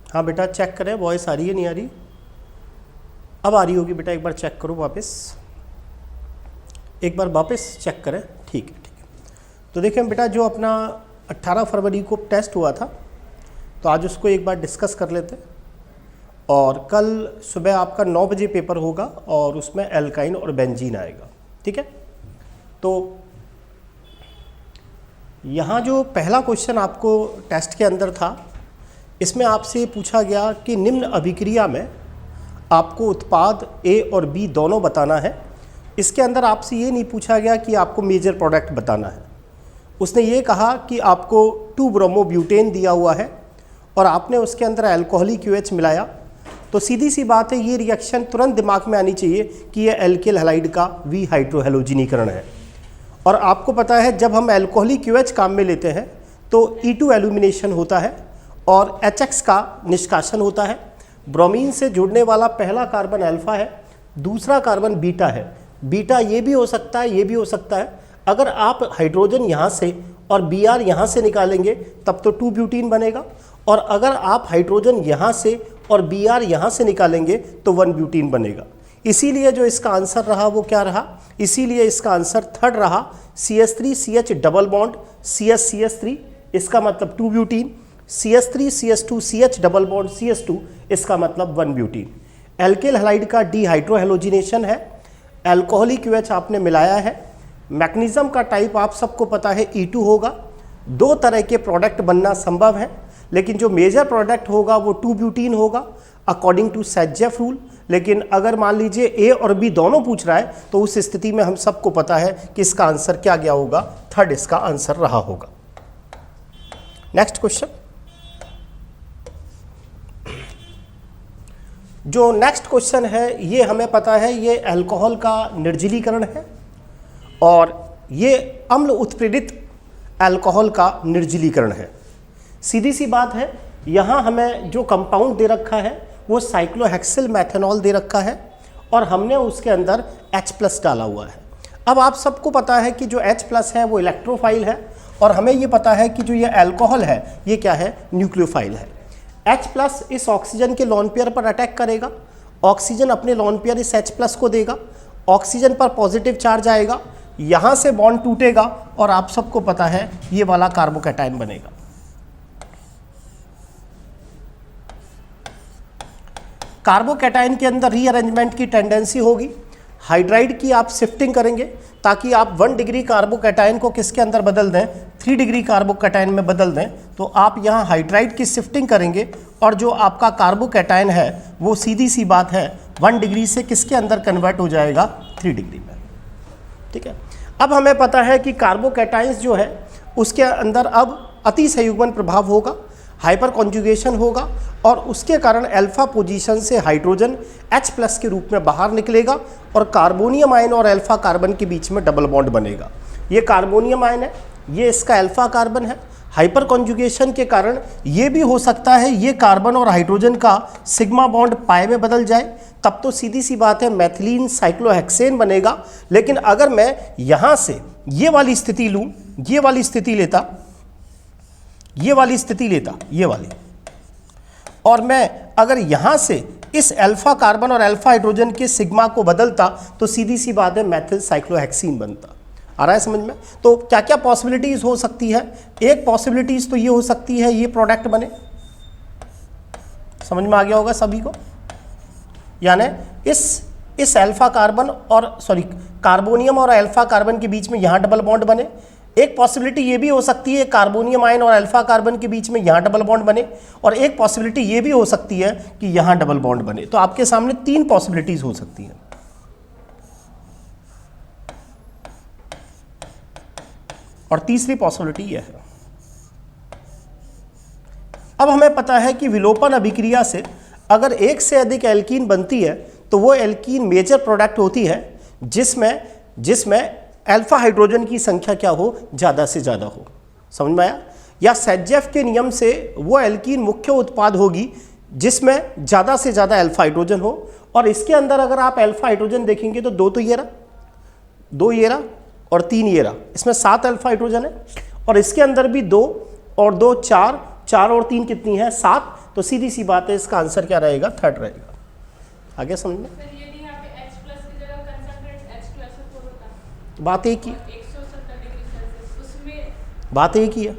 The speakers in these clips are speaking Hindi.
हाँ बेटा चेक करें, वॉइस आ रही है नहीं आ रही? अब आ रही होगी बेटा, एक बार चेक करो वापस, एक बार वापस चेक करें। ठीक है ठीक है। तो देखें बेटा, जो अपना 18 फरवरी को टेस्ट हुआ था, तो आज उसको एक बार डिस्कस कर लेते हैं। और कल सुबह आपका 9 बजे पेपर होगा और उसमें एल्काइन और बेंजीन आएगा। ठीक है। तो यहाँ जो पहला क्वेश्चन आपको टेस्ट के अंदर था, इसमें आपसे पूछा गया कि निम्न अभिक्रिया में आपको उत्पाद ए और बी दोनों बताना है। इसके अंदर आपसे ये नहीं पूछा गया कि आपको मेजर प्रोडक्ट बताना है। उसने ये कहा कि आपको 2 ब्रोमोब्यूटेन दिया हुआ है और आपने उसके अंदर अल्कोहलिक QH मिलाया, तो सीधी सी बात है, ये रिएक्शन तुरंत दिमाग में आनी चाहिए कि ये एल्किल हैलाइड का वी हाइड्रोहेलोजिनीकरण है। और आपको पता है जब हम अल्कोहलिक QH काम में लेते हैं तो E2 एल्यूमिनेशन होता है और HX का निष्कासन होता है। ब्रोमीन से जुड़ने वाला पहला कार्बन अल्फा है, दूसरा कार्बन बीटा है। बीटा ये भी हो सकता है, ये भी हो सकता है। अगर आप हाइड्रोजन यहाँ से और Br यहाँ से निकालेंगे तब तो 2 ब्यूटीन बनेगा, और अगर आप हाइड्रोजन यहाँ से और Br यहाँ से निकालेंगे तो 1 ब्यूटीन बनेगा। इसीलिए जो इसका आंसर रहा वो क्या रहा? इसीलिए इसका आंसर थर्ड रहा, CH3CH डबल बॉन्ड CH3, इसका मतलब 2 butene, CH3CH2CH double bond CH2, इसका मतलब 1 ब्यूटीन। एल्किल हैलाइड का डिहाइड्रोहेलोजिनेशन है, अल्कोहलिक QH आपने मिलाया है। मैग्नीशियम का टाइप आप सबको पता है E2 होगा। 2 तरह के प्रोडक्ट बनना संभव है, लेकिन जो मेजर प्रोडक्ट होगा वो 2 ब्यूटीन होगा अकॉर्डिंग टू सेजेफ रूल। लेकिन अगर मान लीजिए ए और बी दोनों पूछ रहा है तो उस स्थिति में हम सबको पता है कि इसका आंसर क्या गया होगा, थर्ड इसका आंसर रहा होगा। नेक्स्ट क्वेश्चन, जो नेक्स्ट क्वेश्चन है ये हमें पता है ये अल्कोहल का निर्जलीकरण है और ये अम्ल उत्प्रेरित अल्कोहल का निर्जलीकरण है। सीधी सी बात है, यहाँ हमें जो कंपाउंड दे रखा है वो साइक्लोहेक्सिल मेथनॉल दे रखा है और हमने उसके अंदर H+ डाला हुआ है। अब आप सबको पता है कि जो H+ है वो इलेक्ट्रोफाइल है और हमें ये पता है कि जो ये अल्कोहल है ये क्या है, न्यूक्लियोफाइल है। H+ इस ऑक्सीजन के लोन पेयर पर अटैक करेगा, ऑक्सीजन अपने लोन पेयर इस H+ को देगा, ऑक्सीजन पर पॉजिटिव चार्ज आएगा, यहाँ से बॉन्ड टूटेगा और आप सबको पता है ये वाला कार्बोकैटायन बनेगा। कार्बोकैटायन के अंदर रीअरेंजमेंट की टेंडेंसी होगी। हाइड्राइड की आप शिफ्टिंग करेंगे ताकि आप 1 डिग्री कार्बोकैटायन को किसके अंदर बदल दें, 3 डिग्री कार्बोकैटायन में बदल दें। तो आप यहाँ हाइड्राइड की शिफ्टिंग करेंगे और जो आपका कार्बोकैटायन है वो सीधी सी बात है 1 डिग्री से किसके अंदर कन्वर्ट हो जाएगा, 3 डिग्री में। ठीक है। अब हमें पता है कि कार्बोकैटायंस जो है उसके अंदर अब अति संयुग्मन प्रभाव होगा, हाइपर कॉन्जुगेशन होगा और उसके कारण अल्फा पोजीशन से हाइड्रोजन H+ के रूप में बाहर निकलेगा और कार्बोनियम आयन और अल्फा कार्बन के बीच में डबल बॉन्ड बनेगा। ये कार्बोनियम आयन है, ये इसका अल्फा कार्बन है। हाइपर कॉन्जुगेशन के कारण ये भी हो सकता है ये कार्बन और हाइड्रोजन का सिग्मा बॉन्ड पाई में बदल जाए, तब तो सीधी सी बात है मैथिलीन साइक्लोहेक्सेन बनेगा। लेकिन अगर मैं यहाँ से ये वाली स्थिति लूँ, ये वाली स्थिति लेता, ये वाली स्थिति लेता, ये वाली, और मैं अगर यहाँ से इस अल्फा कार्बन और अल्फा हाइड्रोजन के सिग्मा को बदलता तो सीधी सी बात है मैथिल साइक्लोहेक्सीन बनता। आ रहा है समझ में? तो क्या क्या पॉसिबिलिटीज़ हो सकती है? एक पॉसिबिलिटीज़ तो ये हो सकती है ये प्रोडक्ट बने, समझ में आ गया होगा सभी को, यानी इस अल्फा कार्बन और कार्बोनियम और अल्फा कार्बन के बीच में यहाँ डबल बॉन्ड बने। एक पॉसिबिलिटी ये भी हो सकती है कार्बोनियम आयन और अल्फा कार्बन के बीच में यहाँ डबल बॉन्ड बने, और एक पॉसिबिलिटी ये भी हो सकती है कि यहाँ डबल बॉन्ड बने। तो आपके सामने 3 पॉसिबिलिटीज हो सकती हैं। और तीसरी पॉसिबिलिटी यह है, अब हमें पता है कि विलोपन अभिक्रिया से अगर एक से अधिक एल्कीन बनती है तो वो एल्कीन मेजर प्रोडक्ट होती है जिसमें अल्फा हाइड्रोजन की संख्या क्या हो, ज़्यादा से ज़्यादा हो। समझ में आया? या सेजेफ के नियम से वो एल्कीन मुख्य उत्पाद होगी जिसमें ज़्यादा से ज़्यादा अल्फा हाइड्रोजन हो। और इसके अंदर अगर आप अल्फा हाइड्रोजन देखेंगे तो 2 तो ये रहा, 2 ये रहा और 3 ये रहा, इसमें 7 अल्फा हाइड्रोजन है। और इसके अंदर भी 2 और 2 4, 4 और 3 कितनी है, 7। तो सीधी सी बात है, इसका आंसर क्या रहेगा? थर्ड रहेगा। आगे समझ में? बात एक ही, बात एक ही है।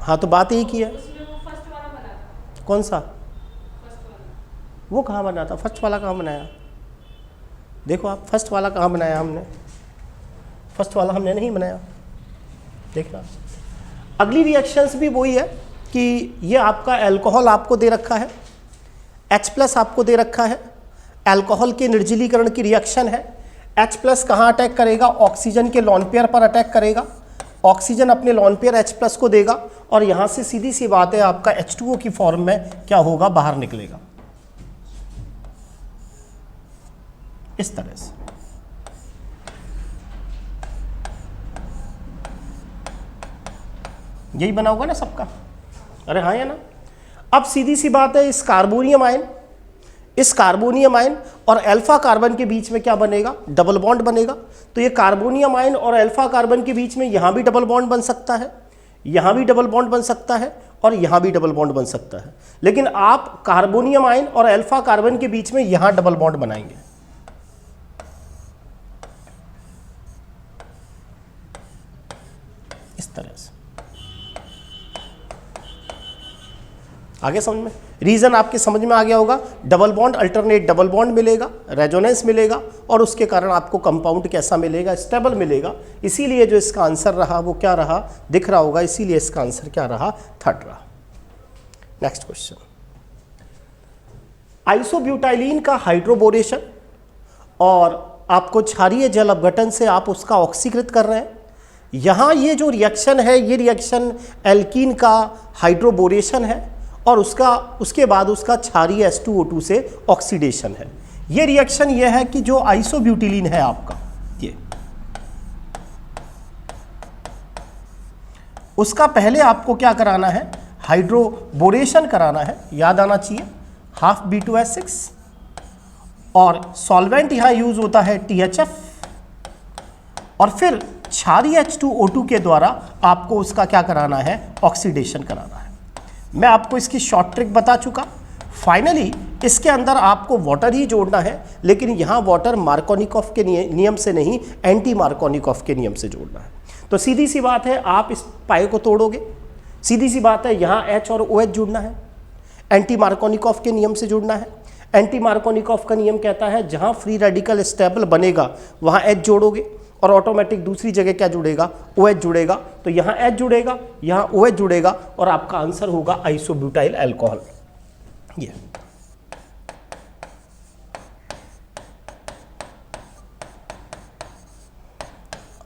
हाँ तो बात एक ही है। कौन सा? वो कहाँ बना था? फर्स्ट वाला कहाँ बनाया? देखो आप, फर्स्ट वाला कहाँ बनाया हमने? फर्स्ट वाला हमने नहीं बनाया, देखना। अगली रिएक्शंस भी वही है कि ये आपका अल्कोहल आपको दे रखा है, H+ आपको दे रखा है, अल्कोहल के निर्जलीकरण की रिएक्शन है। H+ कहाँ अटैक करेगा? ऑक्सीजन के लोन पेयर पर अटैक करेगा। ऑक्सीजन अपने लोन पेयर H+ को देगा और यहाँ से सीधी सी बात है आपका H2O की फॉर्म में क्या होगा? बाहर निकलेगा इस तरह से। यही बना होगा ना सबका? अरे हाँ या ना? अब सीधी सी बात है, इस कार्बोनियम आयन और अल्फा कार्बन के बीच में क्या बनेगा? डबल बॉन्ड बनेगा। तो ये कार्बोनियम आयन और अल्फा कार्बन के बीच में यहाँ भी डबल बॉन्ड बन सकता है, यहाँ भी डबल बॉन्ड बन सकता है और यहाँ भी डबल बॉन्ड बन सकता है। लेकिन आप कार्बोनियम आयन और अल्फा कार्बन के बीच में यहाँ डबल बॉन्ड बनाएंगे। इस तरह से। आगे समझ में? रीजन आपके समझ में आ गया होगा। Double bond alternate double bond मिलेगा, रेजोनेंस मिलेगा और उसके कारण आपको कंपाउंड कैसा मिलेगा? स्टेबल मिलेगा। इसीलिए जो इसका आंसर रहा वो क्या रहा? दिख रहा होगा। इसीलिए इसका आंसर क्या रहा? थर्ड रहा। नेक्स्ट क्वेश्चन, आइसोब्यूटाइलिन का हाइड्रोबोरेशन और आपको क्षारीय जल अपघटन से आप उसका ऑक्सीकृत कर रहे हैं। यहाँ ये जो रिएक्शन है, ये रिएक्शन एल्कीन का हाइड्रोबोरेशन है और उसके बाद उसका क्षारीय H2O2 से ऑक्सीडेशन है। ये रिएक्शन ये है कि जो आइसोब्यूटिलीन है आपका, ये उसका पहले आपको क्या कराना है? हाइड्रोबोरेशन कराना है। याद आना चाहिए, हाफ B2S6 और सॉल्वेंट यहाँ यूज होता है THF और फिर क्षारीय H2O2 के द्वारा आपको उसका क्या कराना है? ऑक्सीडेशन कराना है। मैं आपको इसकी शॉर्ट ट्रिक बता चुका। फाइनली इसके अंदर आपको वाटर ही जोड़ना है, लेकिन यहाँ वाटर मार्कोनिकॉफ के नियम से नहीं, एंटी मार्कोनिकॉफ के नियम से जोड़ना है। तो सीधी सी बात है, आप इस पाए को तोड़ोगे, सीधी सी बात है यहाँ H और OH जुड़ना है, एंटी मार्कोनिकॉफ के नियम से जुड़ना है। एंटी मार्कोनिकॉफ का नियम कहता है जहाँ फ्री रेडिकल स्टेबल बनेगा वहाँ H जोड़ोगे और ऑटोमेटिक दूसरी जगह क्या जुड़ेगा? OH जुड़ेगा। तो यहाँ H जुड़ेगा, यहाँ OH जुड़ेगा और आपका आंसर होगा आइसोब्यूटाइल अल्कोहल। ये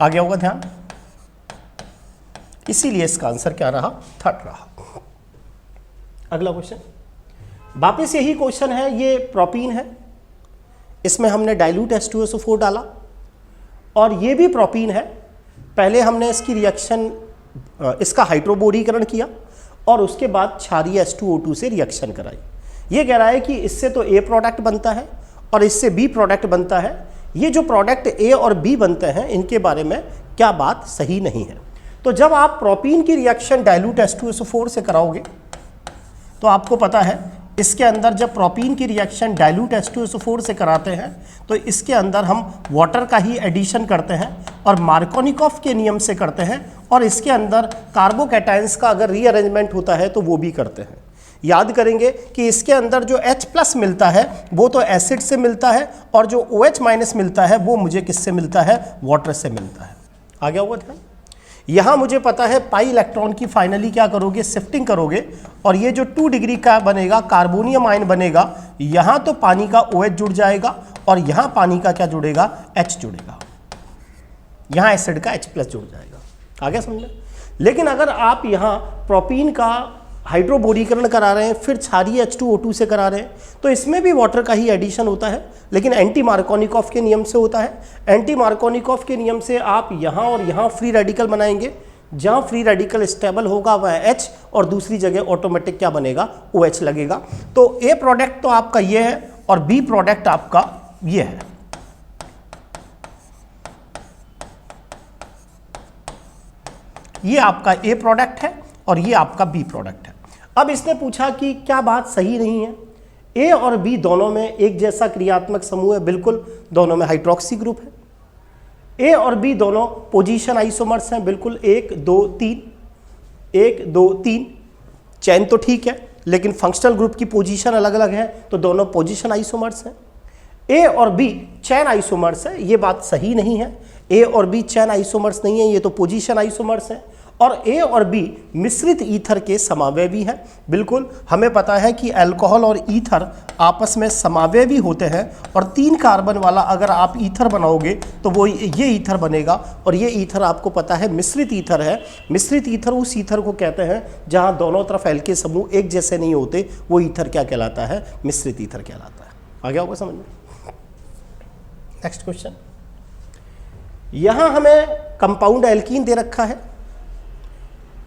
आ गया होगा ध्यान। इसीलिए इसका आंसर क्या रहा? थर्ड रहा। अगला क्वेश्चन, वापस यही क्वेश्चन है। ये प्रोपीन है, इसमें हमने डाइल्यूट H2SO4 डाला और ये भी प्रोपीन है। पहले हमने इसकी रिएक्शन, इसका हाइड्रोबोरीकरण किया और उसके बाद क्षारीय H2O2 से रिएक्शन कराई। ये कह रहा है कि इससे तो A प्रोडक्ट बनता है और इससे B प्रोडक्ट बनता है। ये जो प्रोडक्ट A और B बनते हैं, इनके बारे में क्या बात सही नहीं है? तो जब आप प्रोपीन की रिएक्शन डाइल्यूट H2SO4 से कराओगे तो आपको पता है इसके अंदर जब प्रोपीन की रिएक्शन डाइल्यूट H2SO4 से कराते हैं तो इसके अंदर हम वाटर का ही एडिशन करते हैं और मार्कोनिकॉफ के नियम से करते हैं और इसके अंदर कार्बोकैटायंस का अगर रीअरेंजमेंट होता है तो वो भी करते हैं। याद करेंगे कि इसके अंदर जो H+ मिलता है वो तो एसिड से मिलता है और जो OH- मिलता है वो मुझे किससे मिलता है? वाटर से मिलता है। आ गया हुआ ध्यान? यहाँ मुझे पता है पाई इलेक्ट्रॉन की फाइनली क्या करोगे? शिफ्टिंग करोगे और ये जो 2 डिग्री का बनेगा कार्बोनियम आयन बनेगा, यहाँ तो पानी का OH जुड़ जाएगा और यहाँ पानी का क्या जुड़ेगा? H जुड़ेगा। यहाँ एसिड का H+ जुड़ जाएगा। आगे समझ में? लेकिन अगर आप यहाँ प्रोपीन का हाइड्रोबोरीकरण करा रहे हैं, फिर क्षारीय H2O2 से करा रहे हैं, तो इसमें भी वाटर का ही एडिशन होता है, लेकिन एंटी मार्कोनिकॉफ के नियम से होता है। एंटी मार्कोनिकॉफ के नियम से आप यहाँ और यहाँ फ्री रेडिकल बनाएंगे। जहाँ फ्री रेडिकल स्टेबल होगा वह H और दूसरी जगह ऑटोमेटिक क्या बनेगा? OH लगेगा। तो A प्रोडक्ट तो आपका ये है और B प्रोडक्ट आपका ये है। ये आपका A प्रोडक्ट है और ये आपका B प्रोडक्ट है। अब इसने पूछा कि क्या बात सही नहीं है, ए और बी दोनों में एक जैसा क्रियात्मक समूह है, बिल्कुल, दोनों में हाइड्रोक्सी ग्रुप है। ए और बी दोनों पोजीशन आइसोमर्स हैं, बिल्कुल, 1 2 3, 1 2 3, चेन तो ठीक है, लेकिन फंक्शनल ग्रुप की पोजीशन अलग अलग है, तो दोनों पोजीशन आइसोमर्स हैं। ए और बी चेन आइसोमर्स है, ये बात सही नहीं है। ए और बी चेन आइसोमर्स नहीं है, ये तो पोजीशन आइसोमर्स है। और ए और बी मिश्रित ईथर के समावयवी हैं, बिल्कुल, हमें पता है कि अल्कोहल और ईथर आपस में समावयवी होते हैं, और 3 कार्बन वाला अगर आप ईथर बनाओगे तो वो ये ईथर बनेगा, और ये ईथर आपको पता है मिश्रित ईथर है। मिश्रित ईथर उस ईथर को कहते हैं जहाँ दोनों तरफ एल के समूह एक जैसे नहीं होते, वो ईथर क्या कहलाता है? मिश्रित ईथर कहलाता है। आ गया होगा समझ में? नेक्स्ट क्वेश्चन, यहां हमें कंपाउंड एल्कीन दे रखा है,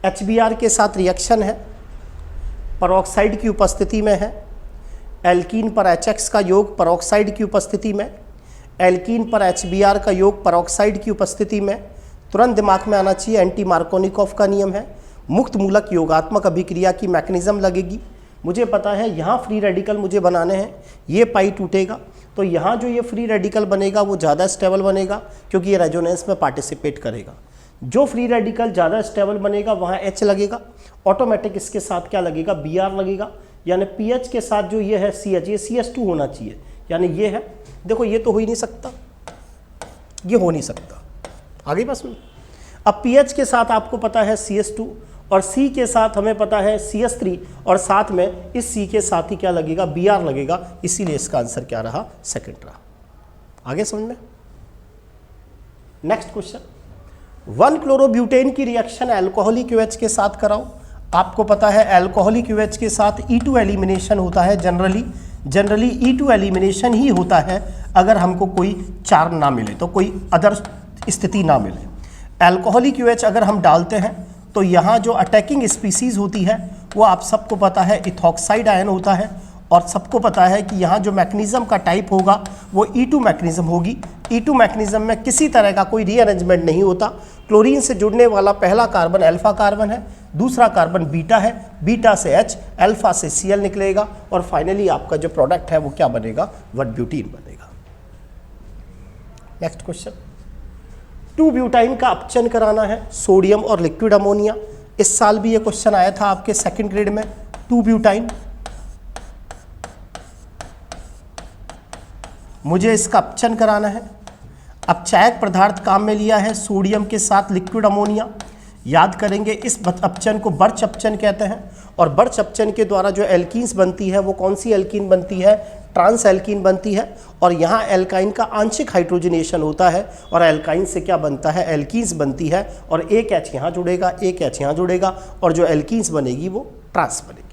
HBr के साथ रिएक्शन है, परऑक्साइड की उपस्थिति में है। एल्कीन पर HX का योग परऑक्साइड की उपस्थिति में, एल्कीन पर HBr का योग परऑक्साइड की उपस्थिति में। तुरंत दिमाग में आना चाहिए, एंटी मार्कोनिकॉफ का नियम है, मुक्त मूलक योगात्मक अभिक्रिया की मैकेनिज्म लगेगी। मुझे पता है यहाँ फ्री रेडिकल मुझे बनाने हैं, ये पाई टूटेगा, तो यहाँ जो ये फ्री रेडिकल बनेगा वो ज़्यादा स्टेबल बनेगा, क्योंकि ये रेजोनेंस में पार्टिसिपेट करेगा। जो फ्री रेडिकल ज़्यादा स्टेबल बनेगा वहाँ H लगेगा, ऑटोमेटिक इसके साथ क्या लगेगा? Br लगेगा, यानी पीएच के साथ जो ये है CH, ये CS2 होना चाहिए, यानी ये है। देखो ये तो हो ही नहीं सकता, ये हो नहीं सकता। आगे बस में अब पीएच के साथ आपको पता है CS2, और C के साथ हमें पता है CS3, और साथ में इस C के साथ ही क्या लगेगा? Br लगेगा, इसीलिए इसका आंसर क्या रहा? सेकंड रहा। आगे समझ में? नेक्स्ट क्वेश्चन, 1-क्लोरोब्यूटेन की रिएक्शन अल्कोहलिक OH के साथ कराओ। आपको पता है अल्कोहलिक OH के साथ E2 एलिमिनेशन होता है, जनरली E2 एलिमिनेशन ही होता है अगर हमको कोई चार्म ना मिले, तो कोई अदर स्थिति ना मिले। अल्कोहलिक OH अगर हम डालते हैं तो यहाँ जो अटैकिंग स्पीसीज होती है वो आप सबको पता है इथॉक्साइड आयन होता है, और सबको पता है कि यहाँ जो मैकेनिज्म का टाइप होगा वो E2 मैकेनिज्म होगी। E2 मैकेनिज्म में किसी तरह का कोई रीअरेंजमेंट नहीं होता। क्लोरीन से जुड़ने वाला पहला कार्बन अल्फा कार्बन है, दूसरा कार्बन बीटा है, बीटा से H, अल्फा से Cl निकलेगा, और फाइनली आपका जो प्रोडक्ट है वो क्या बनेगा? 1-ब्यूटीन बनेगा। नेक्स्ट क्वेश्चन, 2-ब्यूटाइन का अपचयन कराना है, सोडियम और लिक्विड अमोनिया। इस साल भी ये क्वेश्चन आया था आपके सेकंड ग्रेड में। 2-ब्यूटाइन, मुझे इसका अपचयन कराना है। अपचायक पदार्थ काम में लिया है सोडियम के साथ लिक्विड अमोनिया। याद करेंगे इस अपचयन को बर्च अपचयन कहते हैं, और बर्च अपचयन के द्वारा जो एल्कीन्स बनती है वो कौन सी एल्कीन बनती है? ट्रांस एल्कीन बनती है, और यहाँ एल्काइन का आंशिक हाइड्रोजनेशन होता है, और एल्काइन से क्या बनता है? एल्कीन्स बनती है, और एक H यहाँ जुड़ेगा, एक H यहाँ जुड़ेगा, और जो एल्कीन्स बनेगी वो ट्रांस बनेगी।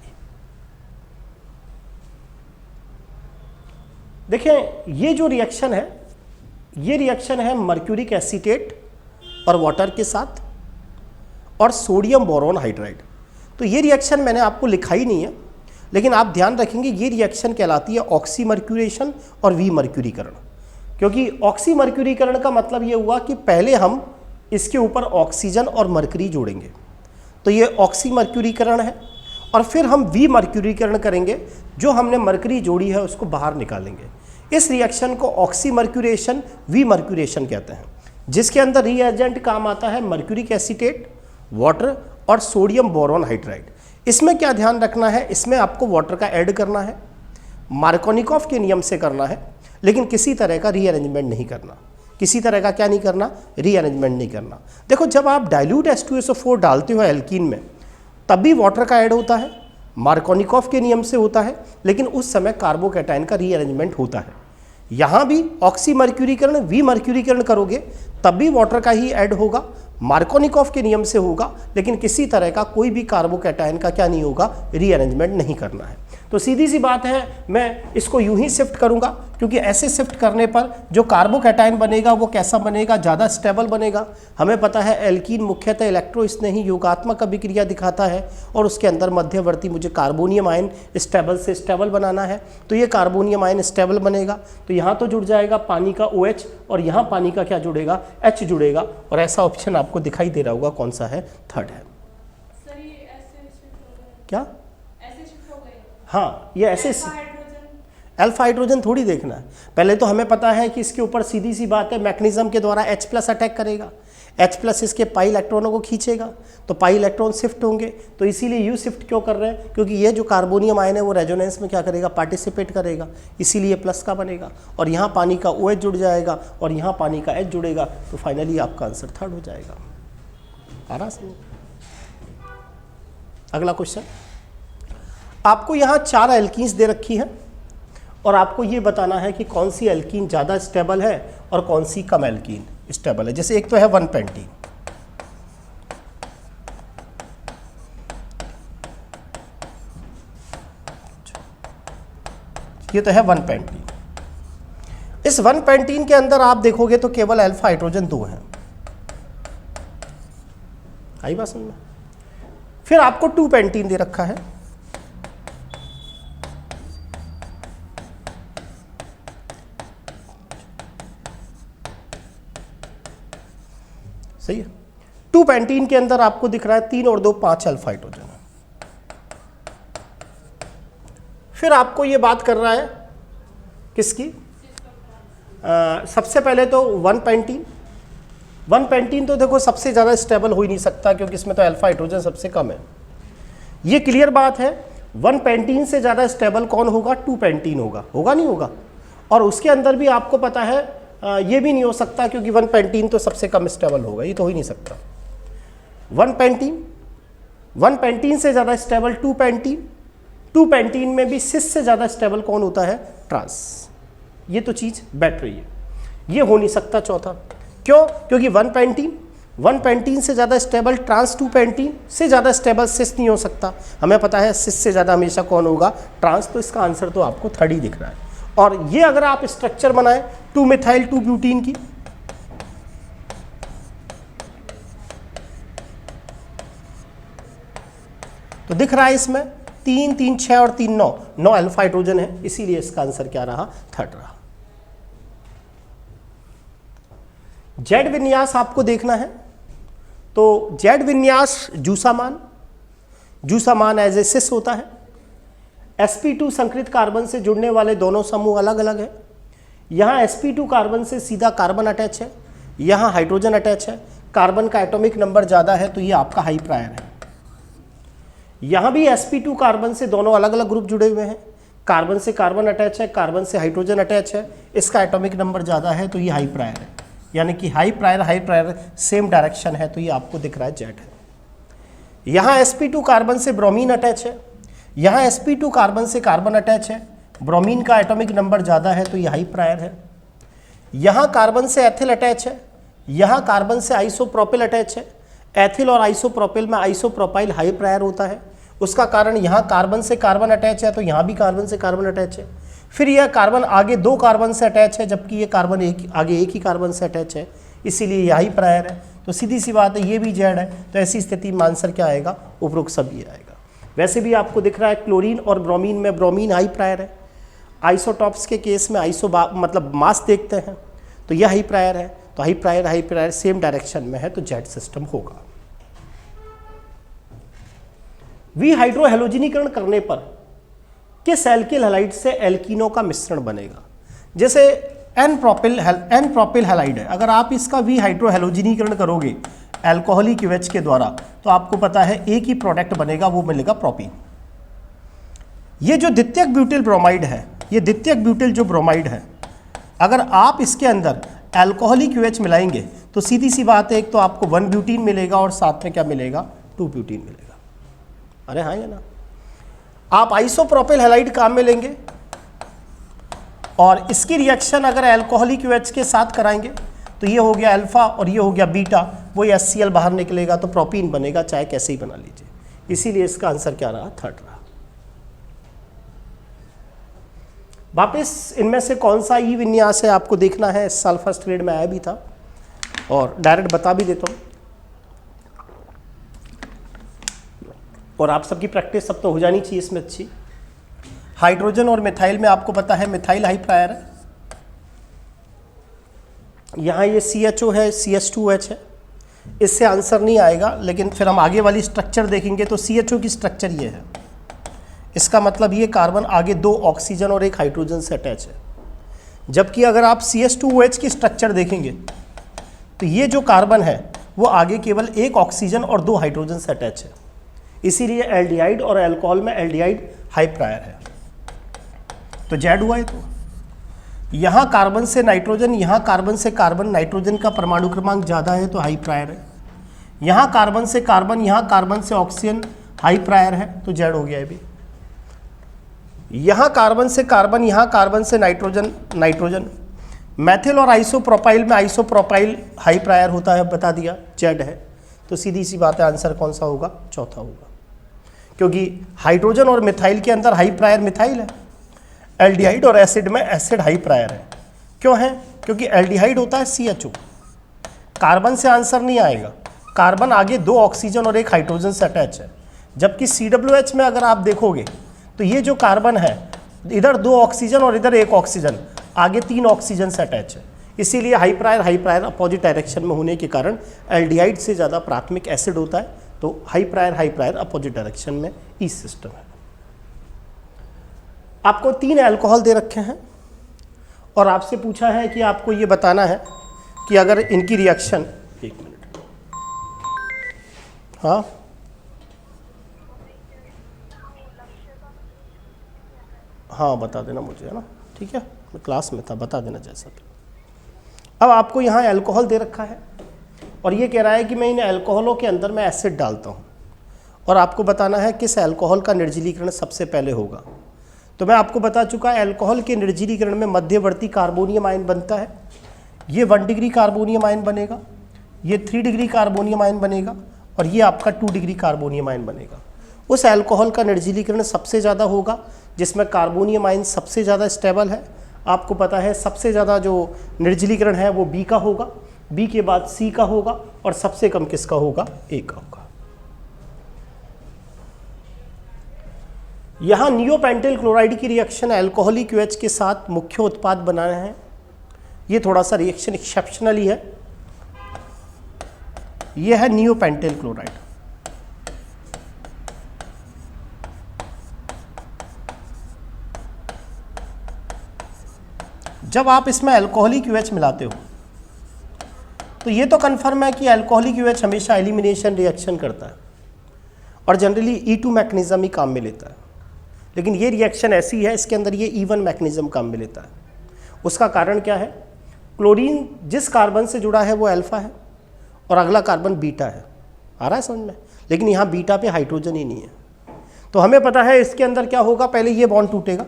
देखें ये जो रिएक्शन है, ये रिएक्शन है मर्क्यूरिक एसीटेट और वाटर के साथ, और सोडियम बोरोन हाइड्राइड। तो ये रिएक्शन मैंने आपको लिखा ही नहीं है, लेकिन आप ध्यान रखेंगे ये रिएक्शन कहलाती है ऑक्सीमर्क्यूरेशन और विमर्क्यूरीकरण। क्योंकि ऑक्सीमर्क्यूरीकरण का मतलब ये हुआ कि पहले हम इसके ऊपर ऑक्सीजन और मर्क्यूरी जोड़ेंगे, तो ये ऑक्सीमर्क्यूरीकरण है, और फिर हम विमर्क्यूरीकरण करेंगे, जो हमने मर्क्यूरी जोड़ी है उसको बाहर निकालेंगे। इस रिएक्शन को ऑक्सीमर्क्यूरेशन विमर्क्यूरेशन कहते हैं, जिसके अंदर रिएजेंट काम आता है मर्क्यूरिक एसीटेट, वाटर और सोडियम बोरोन हाइड्राइड। इसमें क्या ध्यान रखना है? इसमें आपको वाटर का ऐड करना है, मार्कोनिकॉफ के नियम से करना है, लेकिन किसी तरह का रीअरेंजमेंट नहीं करना। किसी तरह का क्या नहीं करना? रीअरेंजमेंट नहीं करना। देखो जब आप डाइल्यूट H2SO4 डालते हो एल्कीन में, तब भी वाटर का ऐड होता है, मार्कोनिकॉफ के नियम से होता है, लेकिन उस समय कार्बोकैटायन का रीअरेंजमेंट होता है। यहाँ भी ऑक्सीमर्क्यूरीकरण विमर्क्यूरीकरण करोगे तब भी वाटर का ही ऐड होगा, मार्कोनिकॉफ के नियम से होगा, लेकिन किसी तरह का कोई भी कार्बोकैटायन का क्या नहीं होगा? रीअरेंजमेंट नहीं करना है। तो सीधी सी बात है, मैं इसको यूं ही शिफ्ट करूंगा, क्योंकि ऐसे शिफ्ट करने पर जो कार्बोकैटायन बनेगा वो कैसा बनेगा? ज़्यादा स्टेबल बनेगा। हमें पता है एल्कीन मुख्यतः इलेक्ट्रोस्नेही योगात्मक अभिक्रिया दिखाता है, और उसके अंदर मध्यवर्ती मुझे कार्बोनियम आयन स्टेबल से स्टेबल बनाना है, तो ये कार्बोनियम आयन स्टेबल बनेगा। तो यहाँ तो जुड़ जाएगा पानी का OH, और यहाँ पानी का क्या जुड़ेगा? H जुड़ेगा, और ऐसा ऑप्शन आपको दिखाई दे रहा होगा कौन सा है? थर्ड है। सर ये ऐसे क्या हाँ, ये ऐसे अल्फा हाइड्रोजन थोड़ी देखना है। पहले तो हमें पता है कि इसके ऊपर सीधी सी बात है, मैग्नीशियम के द्वारा H+ अटैक करेगा, H+ इसके पाई इलेक्ट्रॉनों को खींचेगा, तो पाई इलेक्ट्रॉन शिफ्ट होंगे। तो इसीलिए यू शिफ्ट क्यों कर रहे हैं? क्योंकि ये जो कार्बोनियम आयन है वो रेजोनेंस में क्या करेगा? पार्टिसिपेट करेगा, इसीलिए प्लस का बनेगा। और यहाँ पानी का OH जुड़ जाएगा और यहाँ पानी का H जुड़ेगा, तो फाइनली आपका आंसर 3rd हो जाएगा। आ रहा समझ? अगला क्वेश्चन, आपको यहाँ 4 एल्कीन्स दे रखी है और आपको ये बताना है कि कौन सी एल्कीन ज़्यादा स्टेबल है और कौन सी कम एल्कीन स्टेबल है। जैसे एक तो है 1 पेंटीन, ये तो है 1 पेंटीन। इस 1 पेंटीन के अंदर आप देखोगे तो केवल अल्फा हाइड्रोजन 2 है। आई बात समझ में? फिर आपको 2 पेंटीन दे रखा है, सही है। 2 पेंटीन के अंदर आपको दिख रहा है 3 और 2 5 अल्फा हाइड्रोजन है। फिर आपको ये बात कर रहा है किसकी? सबसे पहले तो 1 पेंटीन। 1 पेंटीन तो देखो सबसे ज़्यादा स्टेबल हो ही नहीं सकता, क्योंकि इसमें तो अल्फा हाइड्रोजन सबसे कम है। ये क्लियर बात है। 1 पेंटीन से ज़्यादा स्टेबल कौन होगा? 2 पेंटीन होगा। होगा नहीं होगा? और उसके अंदर भी आपको पता है ये भी नहीं हो सकता, क्योंकि 1 पेंटीन तो सबसे कम स्टेबल होगा, ये तो हो ही नहीं सकता। 1 पेंटीन से ज़्यादा स्टेबल 2 पेंटीन। 2 पेंटीन में भी सिस से ज़्यादा स्टेबल कौन होता है? ट्रांस। ये तो चीज़ बैठ रही है, ये हो नहीं सकता चौथा। क्यों? क्योंकि 1 पेंटीन से ज़्यादा स्टेबल ट्रांस, 2 पेंटीन से ज़्यादा स्टेबल सिस नहीं हो सकता। हमें पता है सिस से ज़्यादा हमेशा कौन होगा? ट्रांस। तो इसका आंसर तो आपको 3rd ही दिख रहा है। और ये अगर आप स्ट्रक्चर बनाएं 2 मिथाइल 2 ब्यूटीन की, तो दिख रहा है इसमें 3 3 6 और 3 9 9 अल्फा हाइड्रोजन है, इसीलिए इसका आंसर क्या रहा? 3rd रहा। जेड विन्यास आपको देखना है, तो जेड विन्यास जूसामान एज ए सिस होता है। sp2 संकृत कार्बन से जुड़ने वाले दोनों समूह अलग अलग है। यहाँ sp2 कार्बन से सीधा कार्बन अटैच है, यहाँ हाइड्रोजन अटैच है। कार्बन का एटॉमिक नंबर ज़्यादा है, तो ये आपका हाई प्रायर है। यहाँ भी sp2 कार्बन से दोनों अलग अलग ग्रुप जुड़े हुए हैं। कार्बन से कार्बन अटैच है, कार्बन से हाइड्रोजन अटैच है। इसका एटॉमिक नंबर ज़्यादा है, तो ये हाई प्रायर है। यानी कि हाई प्रायर सेम डायरेक्शन है, तो ये आपको दिख रहा है जेड है। यहाँ sp2 कार्बन से ब्रोमीन अटैच है, यहाँ sp2 कार्बन से कार्बन अटैच है। ब्रोमीन का एटॉमिक नंबर ज़्यादा है, तो ये हाई प्रायर है। यहाँ कार्बन से एथिल अटैच है, यहाँ कार्बन से आइसोप्रोपिल अटैच है। एथिल और आइसोप्रोपिल में आइसोप्रोपाइल हाई प्रायर होता है। उसका कारण यहाँ कार्बन से कार्बन अटैच है, तो यहाँ भी कार्बन से कार्बन अटैच है। फिर यह कार्बन आगे 2 कार्बन से अटैच है, जबकि ये कार्बन आगे एक ही कार्बन से अटैच है, इसीलिए ये हाई प्रायर है। तो सीधी सी बात है, ये भी जेड है। तो ऐसी स्थिति में आंसर क्या आएगा? उपरोक्त सब ये आएगा। वैसे भी आपको दिख रहा है क्लोरीन और ब्रोमीन में ब्रोमीन हाई प्रायर है। आइसोटॉप्स के केस में मतलब मास देखते हैं, तो यह हाई प्रायर है। तो हाई प्रायर सेम डायरेक्शन में है, तो जेड सिस्टम होगा। विहाइड्रोहेलोजिनीकरण करने पर किस एल्किल हैलाइड से एल्कीनों का मिश्रण बनेगा? जैसे एन प्रोपिल हैलाइड है, अगर आप इसका विहाइड्रोहेलोजिनीकरण करोगे अल्कोहलिक OH के द्वारा, तो आपको पता है एक ही प्रोडक्ट बनेगा, वो मिलेगा प्रोपीन। ये जो द्वितीयक ब्यूटिल ब्रोमाइड है, ये द्वितीयक ब्यूटिल जो ब्रोमाइड है, अगर आप इसके अंदर अल्कोहलिक OH मिलाएंगे, तो सीधी सी बात है, एक तो आपको 1 ब्यूटीन मिलेगा और साथ में क्या मिलेगा? 2 ब्यूटीन मिलेगा। अरे हाँ या ना? आप आइसोप्रोपिल हैलाइड काम में लेंगे और इसकी रिएक्शन अगर अल्कोहलिक OH के साथ कराएंगे, तो ये हो गया अल्फा और ये हो गया बीटा, वो HCl बाहर निकलेगा, तो प्रोपीन बनेगा, चाहे कैसे ही बना लीजिए। इसीलिए इसका आंसर क्या रहा? 3rd रहा। वापस इनमें से कौन सा ई विन्यास है आपको देखना है। इस साल फर्स्ट ग्रेड में आया भी था और डायरेक्ट बता भी देता हूँ, और आप सबकी प्रैक्टिस सब तो हो जानी चाहिए इसमें अच्छी। हाइड्रोजन और मिथाइल में आपको पता है मिथाइल हाई प्रायर है। यहाँ ये CHO है, CH2OH है, इससे आंसर नहीं आएगा, लेकिन फिर हम आगे वाली स्ट्रक्चर देखेंगे तो CHO की स्ट्रक्चर ये है, इसका मतलब ये कार्बन आगे 2 ऑक्सीजन और 1 हाइड्रोजन से अटैच है। जबकि अगर आप CH2OH की स्ट्रक्चर देखेंगे तो ये जो कार्बन है वो आगे केवल 1 ऑक्सीजन और 2 हाइड्रोजन से अटैच है। इसीलिए एल्डिहाइड और अल्कोहल में एल्डिहाइड हाई प्रायर है। तो जेड हुआ है। तो यहाँ कार्बन से नाइट्रोजन, यहाँ कार्बन से कार्बन, नाइट्रोजन का परमाणु क्रमांक ज़्यादा है तो हाई प्रायर है। यहाँ कार्बन से कार्बन, यहाँ कार्बन से ऑक्सीजन, हाई प्रायर है तो जेड हो गया है भी। यहाँ कार्बन से कार्बन, यहाँ कार्बन से नाइट्रोजन, नाइट्रोजन। मैथिल और आइसोप्रोपाइल में आइसोप्रोपाइल हाई प्रायर होता है, बता दिया, जेड है। तो सीधी सी बात है, आंसर कौन सा होगा? चौथा होगा, क्योंकि हाइड्रोजन और मिथाइल के अंदर हाई प्रायर मिथाइल है। एल्डिहाइड और एसिड में एसिड हाई प्रायर है। क्यों है? क्योंकि एल्डिहाइड होता है CHO। कार्बन से आंसर नहीं आएगा, कार्बन आगे 2 ऑक्सीजन और 1 हाइड्रोजन से अटैच है। जबकि COH में अगर आप देखोगे तो ये जो कार्बन है, इधर 2 ऑक्सीजन और इधर 1 ऑक्सीजन, आगे 3 ऑक्सीजन से अटैच है। इसीलिए हाई प्रायर अपोजिट डायरेक्शन में होने के कारण एल्डिहाइड से ज़्यादा प्राथमिक एसिड होता है। तो हाई प्रायर अपोजिट डायरेक्शन में ई सिस्टम है। आपको 3 अल्कोहल दे रखे हैं और आपसे पूछा है कि आपको ये बताना है कि अगर इनकी रिएक्शन, 1 मिनट, हाँ हाँ बता देना मुझे, है ना, ठीक है, मैं क्लास में था, बता देना जैसा भी। अब आपको यहाँ अल्कोहल दे रखा है और ये कह रहा है कि मैं इन अल्कोहलों के अंदर मैं एसिड डालता हूँ और आपको बताना है किस अल्कोहल का निर्जलीकरण सबसे पहले होगा। तो मैं आपको बता चुका है, अल्कोहल के निर्जलीकरण में मध्यवर्ती कार्बोनियम आयन बनता है। ये 1 डिग्री कार्बोनियम आयन बनेगा, ये 3 डिग्री कार्बोनियम आयन बनेगा और ये आपका 2 डिग्री कार्बोनियम आयन बनेगा। उस अल्कोहल का निर्जलीकरण सबसे ज़्यादा होगा जिसमें कार्बोनियम आयन सबसे ज़्यादा स्टेबल है। आपको पता है सबसे ज़्यादा जो निर्जलीकरण है वो B का होगा, B के बाद C का होगा और सबसे कम किसका होगा? A का होगा। यहाँ नियोपेंटाइल क्लोराइड की रिएक्शन अल्कोहलिक OH के साथ मुख्य उत्पाद बनाना है। ये थोड़ा सा रिएक्शन एक्सेप्शनली है। ये है नियोपेंटाइल क्लोराइड। जब आप इसमें अल्कोहलिक OH मिलाते हो तो ये तो कन्फर्म है कि अल्कोहलिक OH हमेशा एलिमिनेशन रिएक्शन करता है और जनरली E2 मैकेनिज्म ही काम में लेता है। लेकिन ये रिएक्शन ऐसी है, इसके अंदर ये E1 मैकेनिज्म काम में लेता है। उसका कारण क्या है? क्लोरीन जिस कार्बन से जुड़ा है वो अल्फा है और अगला कार्बन बीटा है। आ रहा है समझ में? लेकिन यहाँ बीटा पे हाइड्रोजन ही नहीं है। तो हमें पता है इसके अंदर क्या होगा, पहले ये बॉन्ड टूटेगा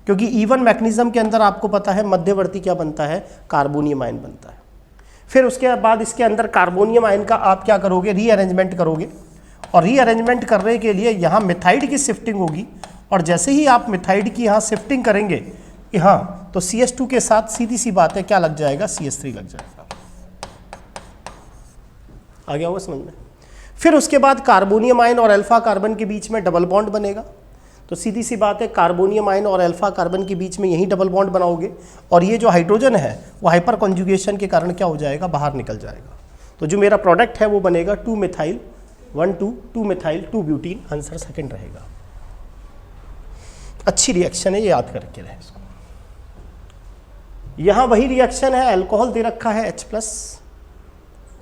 क्योंकि E1 मैकेनिज्म के अंदर आपको पता है मध्यवर्ती क्या बनता है? कार्बोनियम आयन बनता है। फिर उसके बाद इसके अंदर कार्बोनियम आयन का आप क्या करोगे? रीअरेंजमेंट करोगे और रीअरेंजमेंट करने के लिए यहाँ मिथाइड की शिफ्टिंग होगी और जैसे ही आप मिथाइड की यहाँ शिफ्टिंग करेंगे यहाँ, तो CH2 के साथ सीधी सी बात है क्या लग जाएगा? CH3 लग जाएगा। आ गया होगा समझ में? फिर उसके बाद कार्बोनियम आयन और अल्फा कार्बन के बीच में डबल बॉन्ड बनेगा। तो सीधी सी बात है कार्बोनियम आयन और अल्फा कार्बन के बीच में यही डबल बॉन्ड बनाओगे और ये जो हाइड्रोजन है वो हाइपर कॉन्जुगेशन के कारण क्या हो जाएगा? बाहर निकल जाएगा। तो जो मेरा प्रोडक्ट है वो बनेगा 2 methyl 2 methyl 2 butene. Answer second रहेगा। अच्छी रिएक्शन है, ये याद करके रहे इसको। यहाँ वही रिएक्शन है, अल्कोहल दे रखा है H+,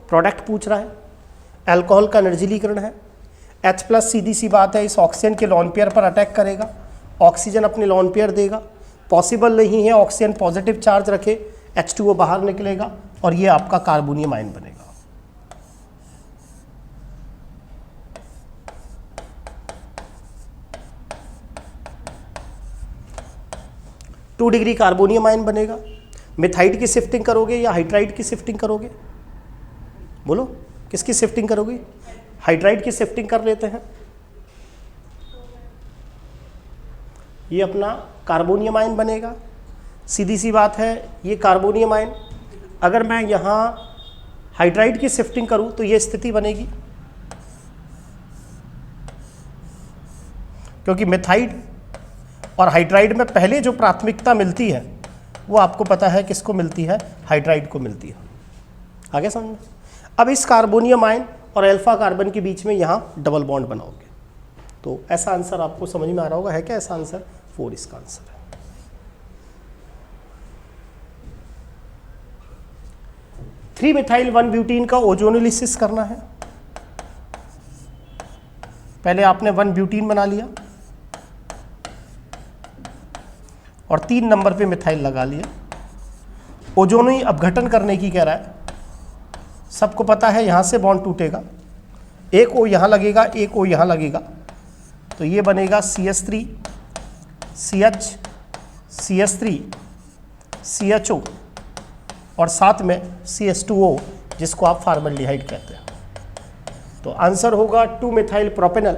प्रोडक्ट पूछ रहा है, अल्कोहल का निर्जलीकरण है। H+ सीधी सी बात है इस ऑक्सीजन के लॉन पेयर पर अटैक करेगा, ऑक्सीजन अपने लॉन पेयर देगा। पॉसिबल नहीं है ऑक्सीजन पॉजिटिव चार्ज रखे, H2O बाहर निकलेगा और ये आपका कार्बोनियम आयन बनेगा। टू डिग्री कार्बोनियम आयन बनेगा। मिथाइड की शिफ्टिंग करोगे या हाइड्राइड की शिफ्टिंग करोगे? बोलो किसकी शिफ्टिंग करोगे? हाइड्राइड की शिफ्टिंग कर लेते हैं। ये अपना कार्बोनियम आयन बनेगा। सीधी सी बात है, ये कार्बोनियम आयन अगर मैं यहाँ हाइड्राइड की शिफ्टिंग करूँ तो ये स्थिति बनेगी, क्योंकि मिथाइड और हाइड्राइड में पहले जो प्राथमिकता मिलती है वो आपको पता है किसको मिलती है? हाइड्राइड को मिलती है। आगे समझ में? अब इस कार्बोनियम आयन और अल्फा कार्बन के बीच में यहाँ डबल बॉन्ड बनाओगे तो ऐसा आंसर आपको समझ में आ रहा होगा, है क्या ऐसा आंसर? 4 इसका आंसर है। 3-मिथाइल 1-ब्यूटीन का ओजोनोलिसिस करना है। पहले आपने 1-ब्यूटीन बना लिया और 3 नंबर पे मिथाइल लगा लिया। ओजोनी अपघटन करने की कह रहा है। सबको पता है यहाँ से बॉन्ड टूटेगा, एक ओ यहाँ लगेगा, एक ओ यहाँ लगेगा, तो ये बनेगा CH3 CH CH3 CHO और साथ में CH2O जिसको आप फॉर्मल्डिहाइड कहते हैं। तो आंसर होगा 2-मिथाइल प्रोपेनल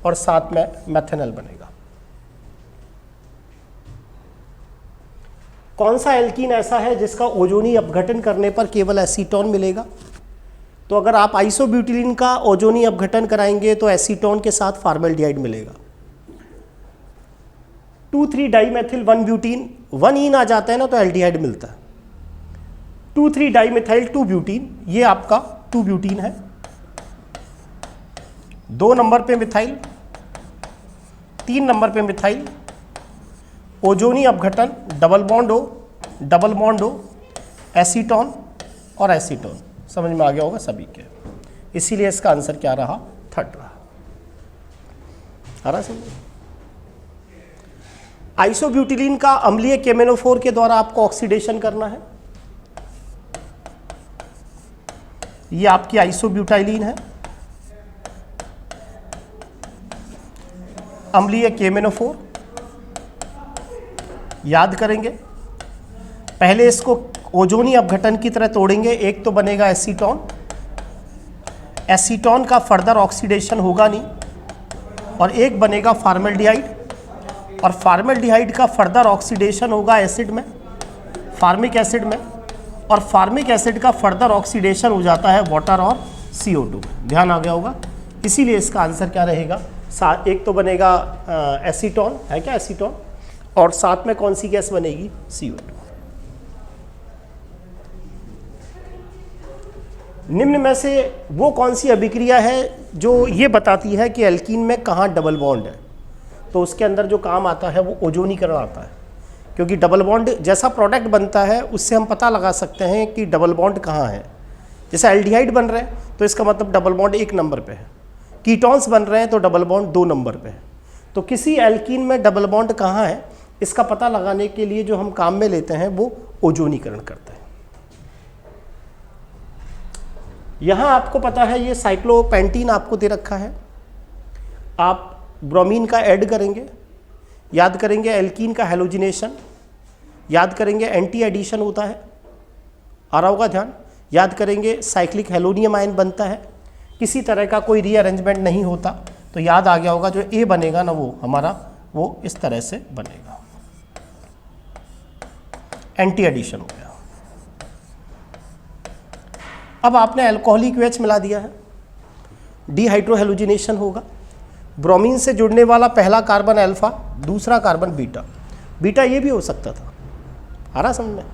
और साथ में मेथेनल बनेगा। कौन सा एल्कीन ऐसा है जिसका ओजोनी अपघटन करने पर केवल एसीटोन मिलेगा? तो अगर आप आइसोब्यूटिलीन का ओजोनी अपघटन कराएंगे तो एसीटोन के साथ फॉर्मल्डिहाइड मिलेगा। 2,3-डाइमेथिल 1-ब्यूटीन, 1 ईन आ जाता है ना तो एल्डिहाइड मिलता है। 2,3-डाइमेथाइल 2-ब्यूटीन, ये आपका 2-ब्यूटीन है। 2 नंबर पे मिथाइल, 3 नंबर पे मिथाइल, ओजोनी अपघटन, डबल बॉन्ड ओ, एसीटोन और एसीटोन। समझ में आ गया होगा सभी के, इसीलिए इसका आंसर क्या रहा? 3rd रहा। आ रहा समझ? आइसोब्यूटिलीन का अम्लीय केमेनोफोर के द्वारा आपको ऑक्सीडेशन करना है। ये आपकी आइसोब्यूटाइलीन है, अम्लीय केमेनोफोर। याद करेंगे, पहले इसको ओजोनी अपघटन की तरह तोड़ेंगे, एक तो बनेगा एसीटोन, एसीटोन का फर्दर ऑक्सीडेशन होगा नहीं, और एक बनेगा फॉर्मल्डिहाइड, और फॉर्मल्डिहाइड का फर्दर ऑक्सीडेशन होगा एसिड में, फार्मिक एसिड में, और फार्मिक एसिड का फर्दर ऑक्सीडेशन हो जाता है वाटर और CO2 में। ध्यान आ गया होगा, इसीलिए इसका आंसर क्या रहेगा? एक तो बनेगा एसीटोन, है क्या एसीटोन, और साथ में कौन सी गैस बनेगी? CO2। निम्न में से वो कौन सी अभिक्रिया है जो ये बताती है कि एल्कीन में कहाँ डबल बॉन्ड है? तो उसके अंदर जो काम आता है वो ओजोनीकरण आता है, क्योंकि डबल बॉन्ड जैसा प्रोडक्ट बनता है उससे हम पता लगा सकते हैं कि डबल बॉन्ड कहाँ है। जैसे एल्डिहाइड बन रहे हैं तो इसका मतलब डबल बॉन्ड 1 नंबर पे है, कीटोन्स बन रहे हैं तो डबल बॉन्ड 2 नंबर पे है। तो किसी एल्कीन में डबल बॉन्ड कहाँ है इसका पता लगाने के लिए जो हम काम में लेते हैं वो ओजोनीकरण करते हैं। यहाँ आपको पता है ये साइक्लोपेंटीन आपको दे रखा है, आप ब्रोमीन का ऐड करेंगे, याद करेंगे एल्कीन का हैलोजिनेशन, याद करेंगे एंटी एडिशन होता है, आ रहा होगा ध्यान, याद करेंगे साइक्लिक हेलोनियम आयन बनता है, किसी तरह का कोई रीअरेंजमेंट नहीं होता, तो याद आ गया होगा जो ए बनेगा ना वो हमारा वो इस तरह से बनेगा, एंटी एडिशन हो गया। अब आपने अल्कोहलिक OH मिला दिया है, डीहाइड्रोहेलोजिनेशन होगा, ब्रोमीन से जुड़ने वाला पहला कार्बन अल्फा, दूसरा कार्बन बीटा, बीटा ये भी हो सकता था, आ रहा समझ में?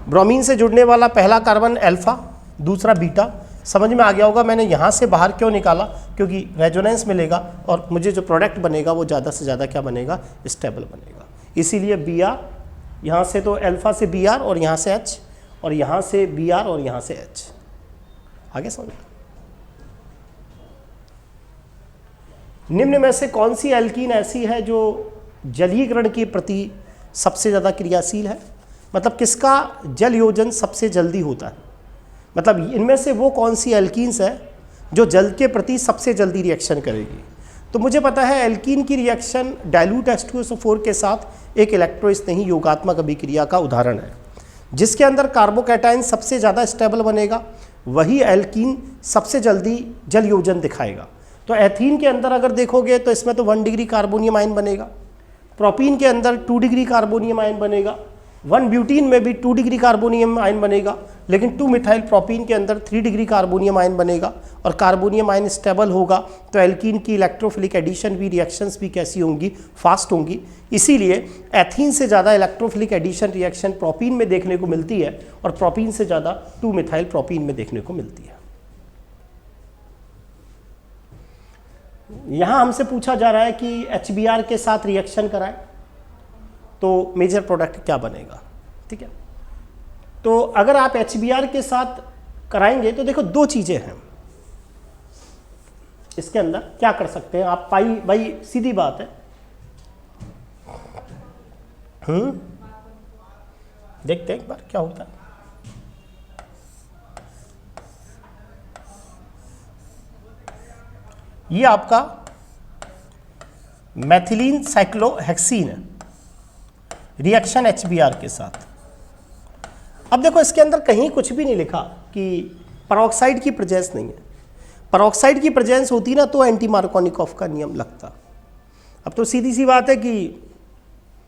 ब्रोमीन से जुड़ने वाला पहला कार्बन अल्फा, दूसरा बीटा, समझ में आ गया होगा मैंने यहाँ से बाहर क्यों निकाला, क्योंकि रेजोनेंस मिलेगा और मुझे जो प्रोडक्ट बनेगा वो ज़्यादा से ज़्यादा क्या बनेगा? स्टेबल बनेगा। इसीलिए Br, यहाँ से तो अल्फा से Br और यहाँ से H, और यहाँ से Br और यहाँ से H। आगे समझ? निम्न में से कौन सी एल्कीन ऐसी है जो जलीकरण के प्रति सबसे ज़्यादा क्रियाशील है? मतलब किसका जल योजन सबसे जल्दी होता है? मतलब इनमें से वो कौन सी एल्कीन्स है जो जल के प्रति सबसे जल्दी रिएक्शन करेगी? तो मुझे पता है एल्कीन की रिएक्शन डाइल्यूट H2SO4 के साथ एक इलेक्ट्रोस्नेही योगात्मक अभिक्रिया का उदाहरण है, जिसके अंदर कार्बोकैटायन सबसे ज़्यादा स्टेबल बनेगा, वही एल्कीन सबसे जल्दी जल योजन दिखाएगा। तो एथीन के अंदर अगर देखोगे तो इसमें तो 1 डिग्री कार्बोनियम आयन बनेगा, प्रोपीन के अंदर 2 डिग्री कार्बोनियम आयन बनेगा, 1 ब्यूटीन में भी 2 डिग्री कार्बोनियम आयन बनेगा, लेकिन 2 मिथाइल प्रोपीन के अंदर 3 डिग्री कार्बोनियम आयन बनेगा, और कार्बोनियम आयन स्टेबल होगा तो एल्कीन की इलेक्ट्रोफिलिक एडिशन भी, रिएक्शंस भी कैसी होंगी? फास्ट होंगी। इसीलिए एथीन से ज़्यादा इलेक्ट्रोफिलिक एडिशन रिएक्शन प्रोपीन में देखने को मिलती है, और प्रोपीन से ज़्यादा 2 मिथाइल प्रोपीन में देखने को मिलती है। यहाँ हमसे पूछा जा रहा है कि HBr के साथ रिएक्शन कराएं तो मेजर प्रोडक्ट क्या बनेगा, ठीक है। तो अगर आप HBr के साथ कराएंगे तो देखो दो चीज़ें हैं इसके अंदर, क्या कर सकते हैं आप, पाई भाई सीधी बात है। देखते हैं एक बार क्या होता है। ये आपका मैथिलीन साइक्लोहेक्सीन है, रिएक्शन HBr के साथ। अब देखो इसके अंदर कहीं कुछ भी नहीं लिखा कि पेरोक्साइड की प्रेजेंस नहीं है। पेरोक्साइड की प्रेजेंस होती ना तो एंटी मार्कोनिकॉफ का नियम लगता। अब तो सीधी सी बात है कि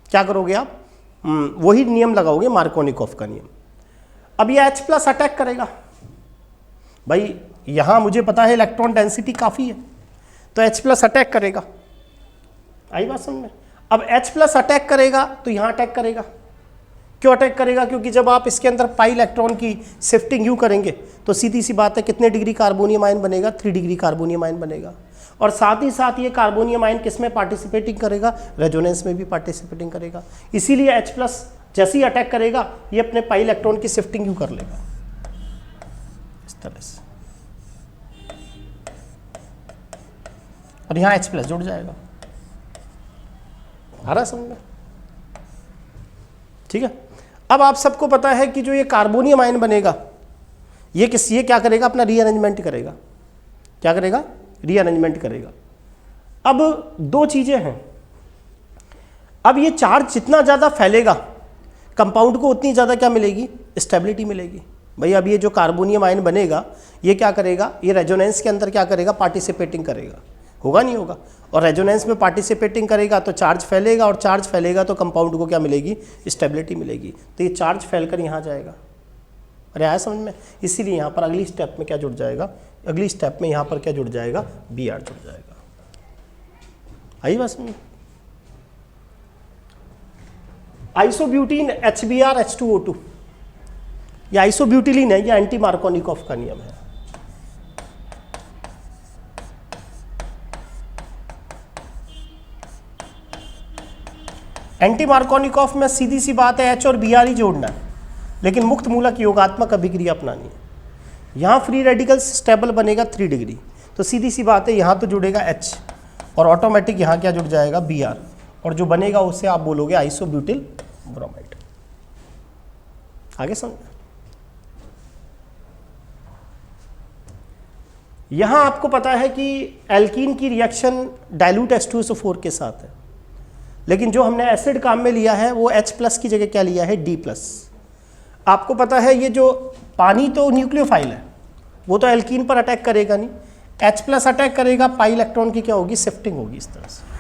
क्या करोगे आप, वही नियम लगाओगे, मार्कोनिकॉफ का नियम। अब ये H+ अटैक करेगा, भाई यहाँ मुझे पता है इलेक्ट्रॉन डेंसिटी काफ़ी है तो H+ अटैक करेगा, आई बात समझ में। अब H+ अटैक करेगा तो यहाँ अटैक करेगा। क्यों अटैक करेगा, क्योंकि जब आप इसके अंदर पाई इलेक्ट्रॉन की शिफ्टिंग यूँ करेंगे तो सीधी सी बात है कितने डिग्री कार्बोनियम आयन बनेगा, 3 डिग्री कार्बोनियम आयन बनेगा। और साथ ही साथ ये कार्बोनियम आयन किस में पार्टिसिपेटिंग करेगा, रेजोनेंस में भी पार्टिसिपेटिंग करेगा। इसीलिए H+ जैसे ही अटैक करेगा ये अपने पाई इलेक्ट्रॉन की शिफ्टिंग यूँ कर लेगा इस तरह से, और यहाँ H+ जुड़ जाएगा। आ रहा समझ में, ठीक है। अब आप सबको पता है कि जो ये कार्बोनियम आयन बनेगा ये क्या करेगा, अपना रीअरेंजमेंट करेगा। क्या करेगा, रीअरेंजमेंट करेगा। अब दो चीज़ें हैं, अब ये चार्ज जितना ज़्यादा फैलेगा कंपाउंड को उतनी ज़्यादा क्या मिलेगी, स्टेबिलिटी मिलेगी। भाई अब ये जो कार्बोनियम आयन बनेगा ये क्या करेगा, ये रेजोनेंस के अंदर क्या करेगा, पार्टिसिपेटिंग करेगा, होगा नहीं होगा। और रेजोनेंस में पार्टिसिपेटिंग करेगा तो चार्ज फैलेगा, और चार्ज फैलेगा तो कंपाउंड को क्या मिलेगी, स्टेबिलिटी मिलेगी। तो ये चार्ज फैलकर यहाँ जाएगा। अरे आया समझ में। इसीलिए यहाँ पर अगली स्टेप में क्या जुड़ जाएगा, अगली स्टेप में यहाँ पर क्या जुड़ जाएगा, Br जुड़ जाएगा। आई बस में आइसोब्यूटीन HBr H2O2, ये आइसोब्यूटिलीन है, ये एंटी मार्कोनिकॉफ का नियम है। एंटी मार्कोनिकॉफ में सीधी सी बात है H और Br ही जोड़ना है, लेकिन मुक्त मूलक योगात्मक अभिक्रिया अपनानी है। यहाँ फ्री रेडिकल्स स्टेबल बनेगा 3 डिग्री, तो सीधी सी बात है यहाँ तो जुड़ेगा H और ऑटोमेटिक यहाँ क्या जुड़ जाएगा, Br, और जो बनेगा उससे आप बोलोगे आइसोब्यूटिल ब्रोमाइड। आगे समझ। यहाँ आपको पता है कि एल्कीन की रिएक्शन डाइल्यूट H2SO4 के साथ है, लेकिन जो हमने एसिड काम में लिया है वो H+ की जगह क्या लिया है, D+। आपको पता है ये जो पानी तो न्यूक्लियोफाइल है, वो तो एल्कीन पर अटैक करेगा नहीं, H+ अटैक करेगा, पाई इलेक्ट्रॉन की क्या होगी, शिफ्टिंग होगी इस तरह से।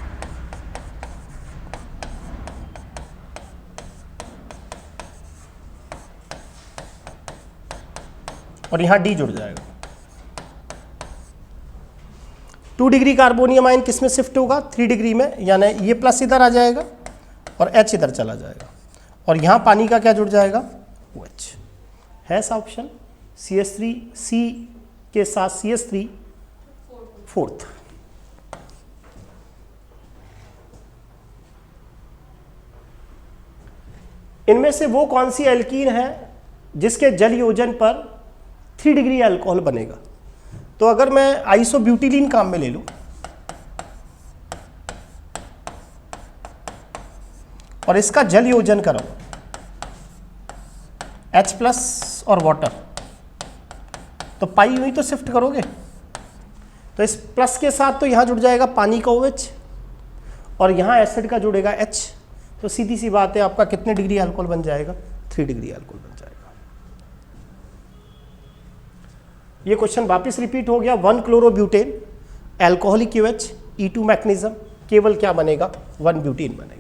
और यहाँ D जुड़ जाएगा। 2 डिग्री कार्बोनियम आयन किस में शिफ्ट होगा, 3 डिग्री में, यानी ये प्लस इधर आ जाएगा और H इधर चला जाएगा, और यहाँ पानी का क्या जुड़ जाएगा, OH है सा ऑप्शन। CH3 C के साथ CH3 4th। इनमें से वो कौन सी एल्कीन है जिसके जल योजन पर 3 डिग्री अल्कोहल बनेगा। तो अगर मैं आइसोब्यूटिलीन काम में ले लूं और इसका जल योजन कराऊं H+ और वाटर, तो पाई हुई तो शिफ्ट करोगे, तो इस प्लस के साथ तो यहाँ जुड़ जाएगा पानी का OH और यहाँ एसिड का जुड़ेगा H, तो सीधी सी बात है आपका कितने डिग्री अल्कोहल बन जाएगा, 3 डिग्री अल्कोहल बन जाएगा। ये क्वेश्चन वापस रिपीट हो गया। 1 chlorobutane alcoholic OH E2 magnesium, केवल क्या बनेगा, 1 ब्यूटेन बनेगा।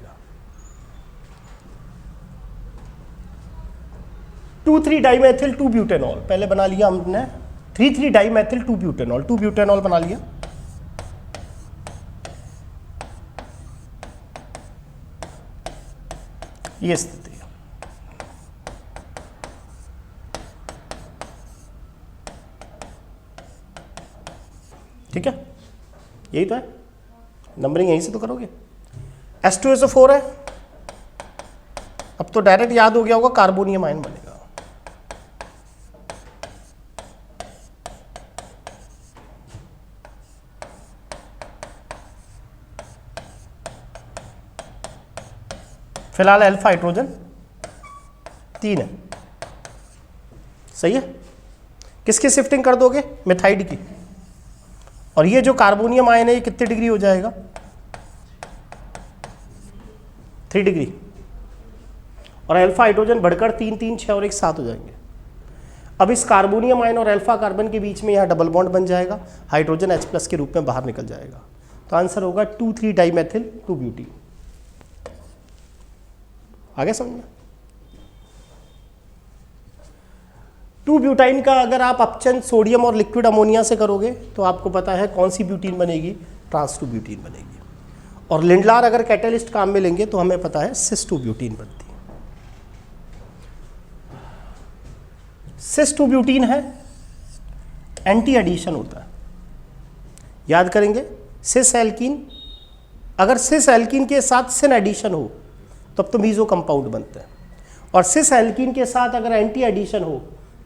2,3 डाइमेथिल 2 ब्यूटेनॉल पहले बना लिया हमने, 3,3 डाइमेथिल 2 ब्यूटेनॉल, 2 ब्यूटेनॉल बना लिया। ये स्थिति है। ठीक है, यही तो है, नंबरिंग यहीं से तो करोगे। H2SO4 है, अब तो डायरेक्ट याद हो गया होगा, कार्बोनियम आयन बनेगा। फिलहाल अल्फा हाइड्रोजन 3 है, सही है। किसकी शिफ्टिंग कर दोगे? मेथाइड की। और ये जो कार्बोनियम आयन है ये कितने डिग्री हो जाएगा? 3 डिग्री। और अल्फा हाइड्रोजन बढ़कर 3 3 6 और 1 7 हो जाएंगे। अब इस कार्बोनियम आयन और अल्फा कार्बन के बीच में यहाँ डबल बॉन्ड बन जाएगा, हाइड्रोजन H+ के रूप में बाहर निकल जाएगा। तो आंसर होगा 2,3 डाइमेथिल 2 ब्यूटीन। आगे समझ में? 2 ब्यूटाइन का अगर आप अपचन सोडियम और लिक्विड अमोनिया से करोगे तो आपको पता है कौन सी ब्यूटीन बनेगी? ट्रांस 2 ब्यूटीन बनेगी। और लिंडलार अगर कैटलिस्ट काम में लेंगे तो हमें पता है सिस 2 ब्यूटीन बनती है। सिस 2 ब्यूटीन है, एंटी एडिशन होता है, याद करेंगे। सिस एल्कीन, अगर सिस एल्कीन के साथ सिन एडिशन हो तब तो मीजो कंपाउंड बनते हैं, और सिस एल्कीन के साथ अगर एंटी एडिशन हो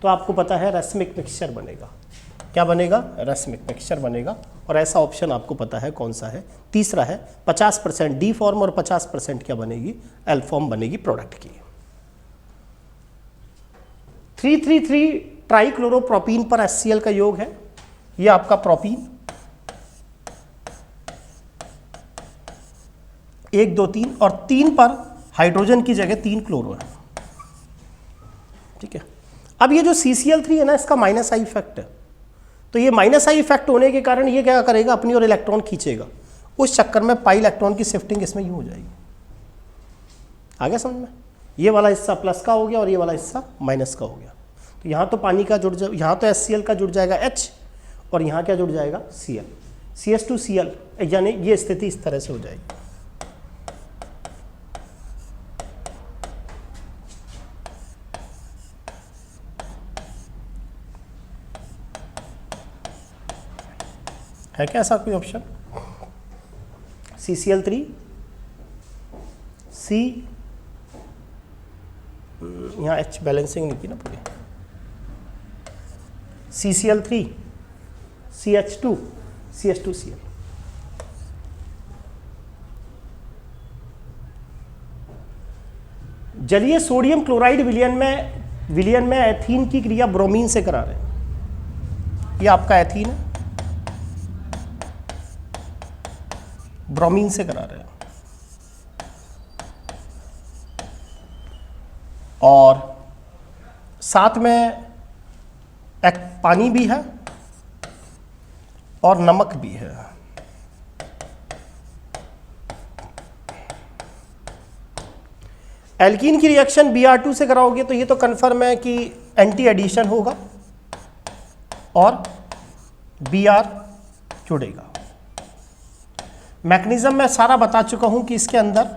तो आपको पता है रैस्मिक मिक्सचर बनेगा। क्या बनेगा? रैस्मिक मिक्सचर बनेगा। और ऐसा ऑप्शन आपको पता है कौन सा है? तीसरा है। 50% डी फॉर्म और 50% क्या बनेगी? एल फॉर्म बनेगी प्रोडक्ट की। 3,3,3 ट्राइक्लोरोप्रोपीन पर HCl का योग है, ये आपका प्रोपीन। 1 2 3 और 3 पर हाइड्रोजन की जगह 3 क्लोरो है, ठीक है। अब ये जो CCl3 है ना, इसका माइनस आई इफेक्ट है, तो ये माइनस आई इफेक्ट होने के कारण ये क्या करेगा? अपनी ओर इलेक्ट्रॉन खींचेगा, उस चक्कर में पाई इलेक्ट्रॉन की शिफ्टिंग इसमें यूँ हो जाएगी। आगे समझ में? ये वाला हिस्सा प्लस का हो गया और ये वाला हिस्सा माइनस का हो गया। तो यहाँ तो पानी का जुड़ जाए, यहाँ तो HCl का जुड़ जाएगा H, और यहाँ क्या जुड़ जाएगा? Cl, CS2Cl, यानी ये स्थिति इस तरह से हो जाएगी। है क्या ऐसा कोई ऑप्शन? CCl3 C, यहाँ H बैलेंसिंग नहीं की ना पूरी। CCl3 CH2 CH2Cl। जलीय सोडियम क्लोराइड विलयन में एथीन की क्रिया ब्रोमीन से करा रहे हैं। ये आपका एथीन है, ब्रोमीन से करा रहे हैं। और साथ में एक पानी भी है और नमक भी है। एल्कीन की रिएक्शन Br2 से कराओगे तो ये तो कन्फर्म है कि एंटी एडिशन होगा और Br जुड़ेगा। मैकेनिज्म मैं सारा बता चुका हूं कि इसके अंदर